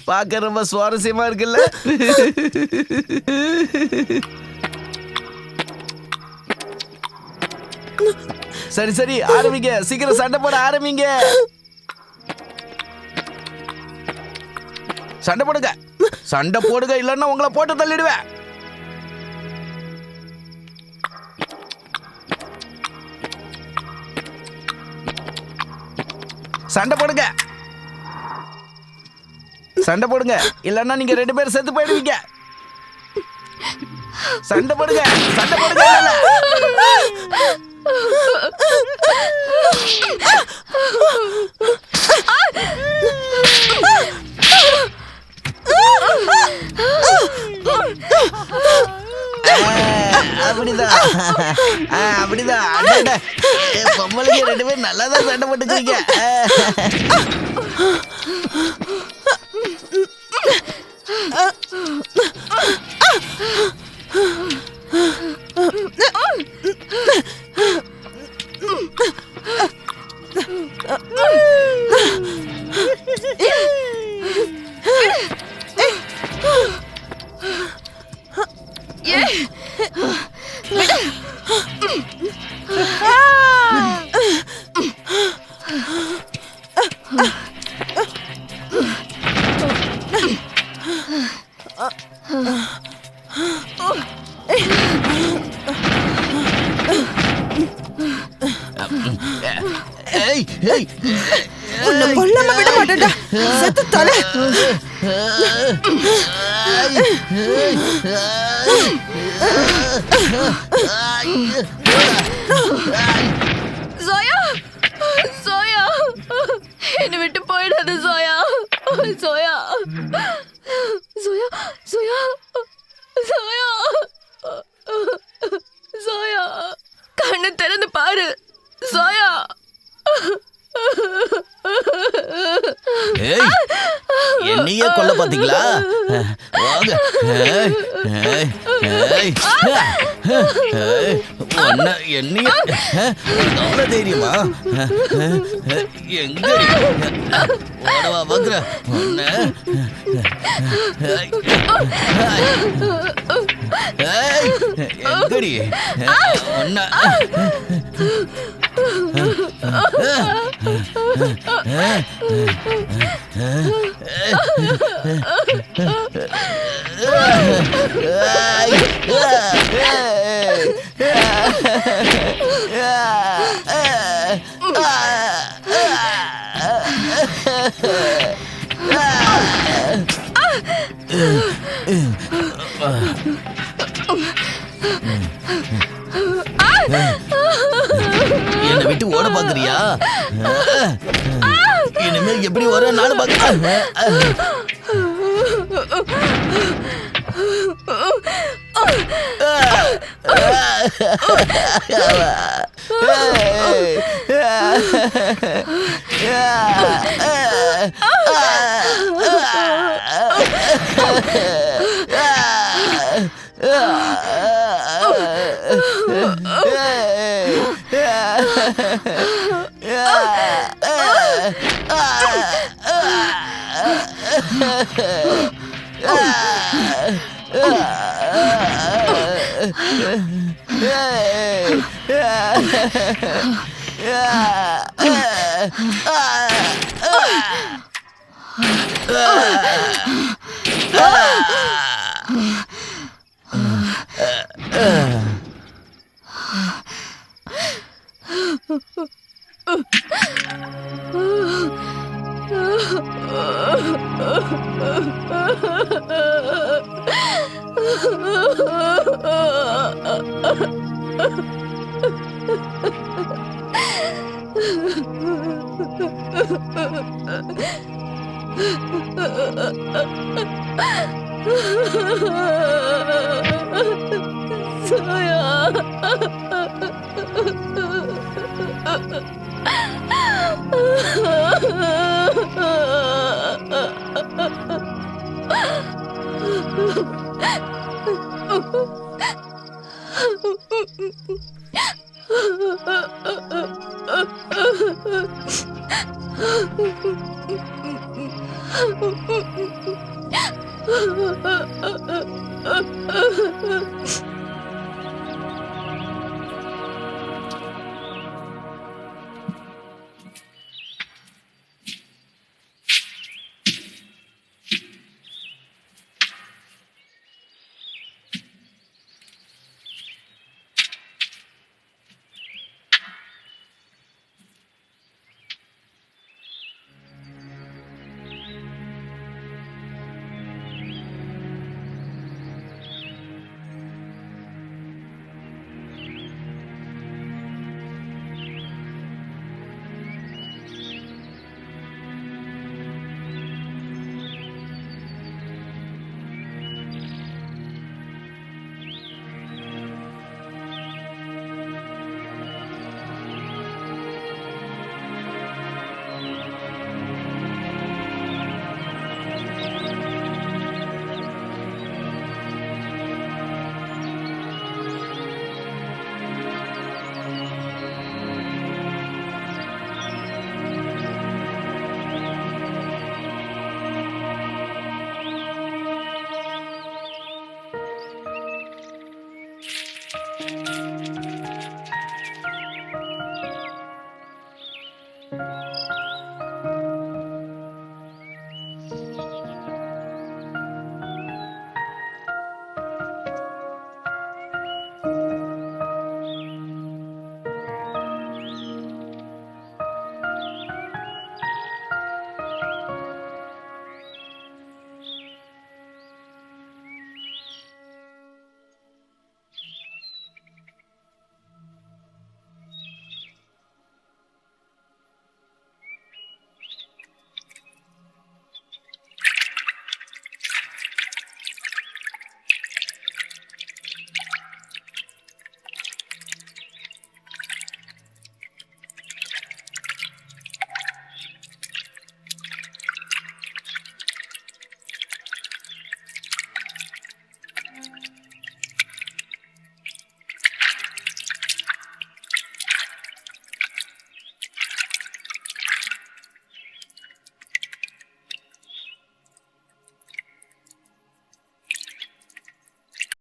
பார்க்க ரொம்ப சுவாரஸ்யமா இருக்குல்ல? சரி சரி, ஆரம்பிங்க. சீக்கிரம் சண்டை போட ஆரம்பிங்க. சண்டை போடுங்க, சண்டை போடுங்க, இல்லைன்னா உங்களை போட்டு தள்ளிடுவேன். சண்டை போடுங்க, சண்டை போடுங்க, இல்லைன்னா நீங்க 2 பேரும் செத்து போயிடுவீங்க. சண்டை போடுங்க சண்டை போடுங்க அப்படிதான் அப்படிதான் பொம்பளைங்க 2 பேரும் நல்லா தான் சண்டை போட்டுக்கிறீங்க. ஏய் ஏய் உன்னை கொல்லாம விட மாட்டேன்டா. செத்து தொலை. சோயா சோயா என்னை விட்டு போயிடாது சோயா. சோயா சோயா சோயா சோயா சோயா கண்ணு திறந்து பாரு சோயா. ஏய் என்னையே கொல்ல பாத்தீங்களா? வாங்க. என்னைய அவ்வளோ தைரியமா? எங்க ஓடவா பாக்குற எங்கடி ஒன்ன என்னை விட்டு ஓட பாக்குறியா? இனிமே எப்படி வர நானும் பாக்குறேன்.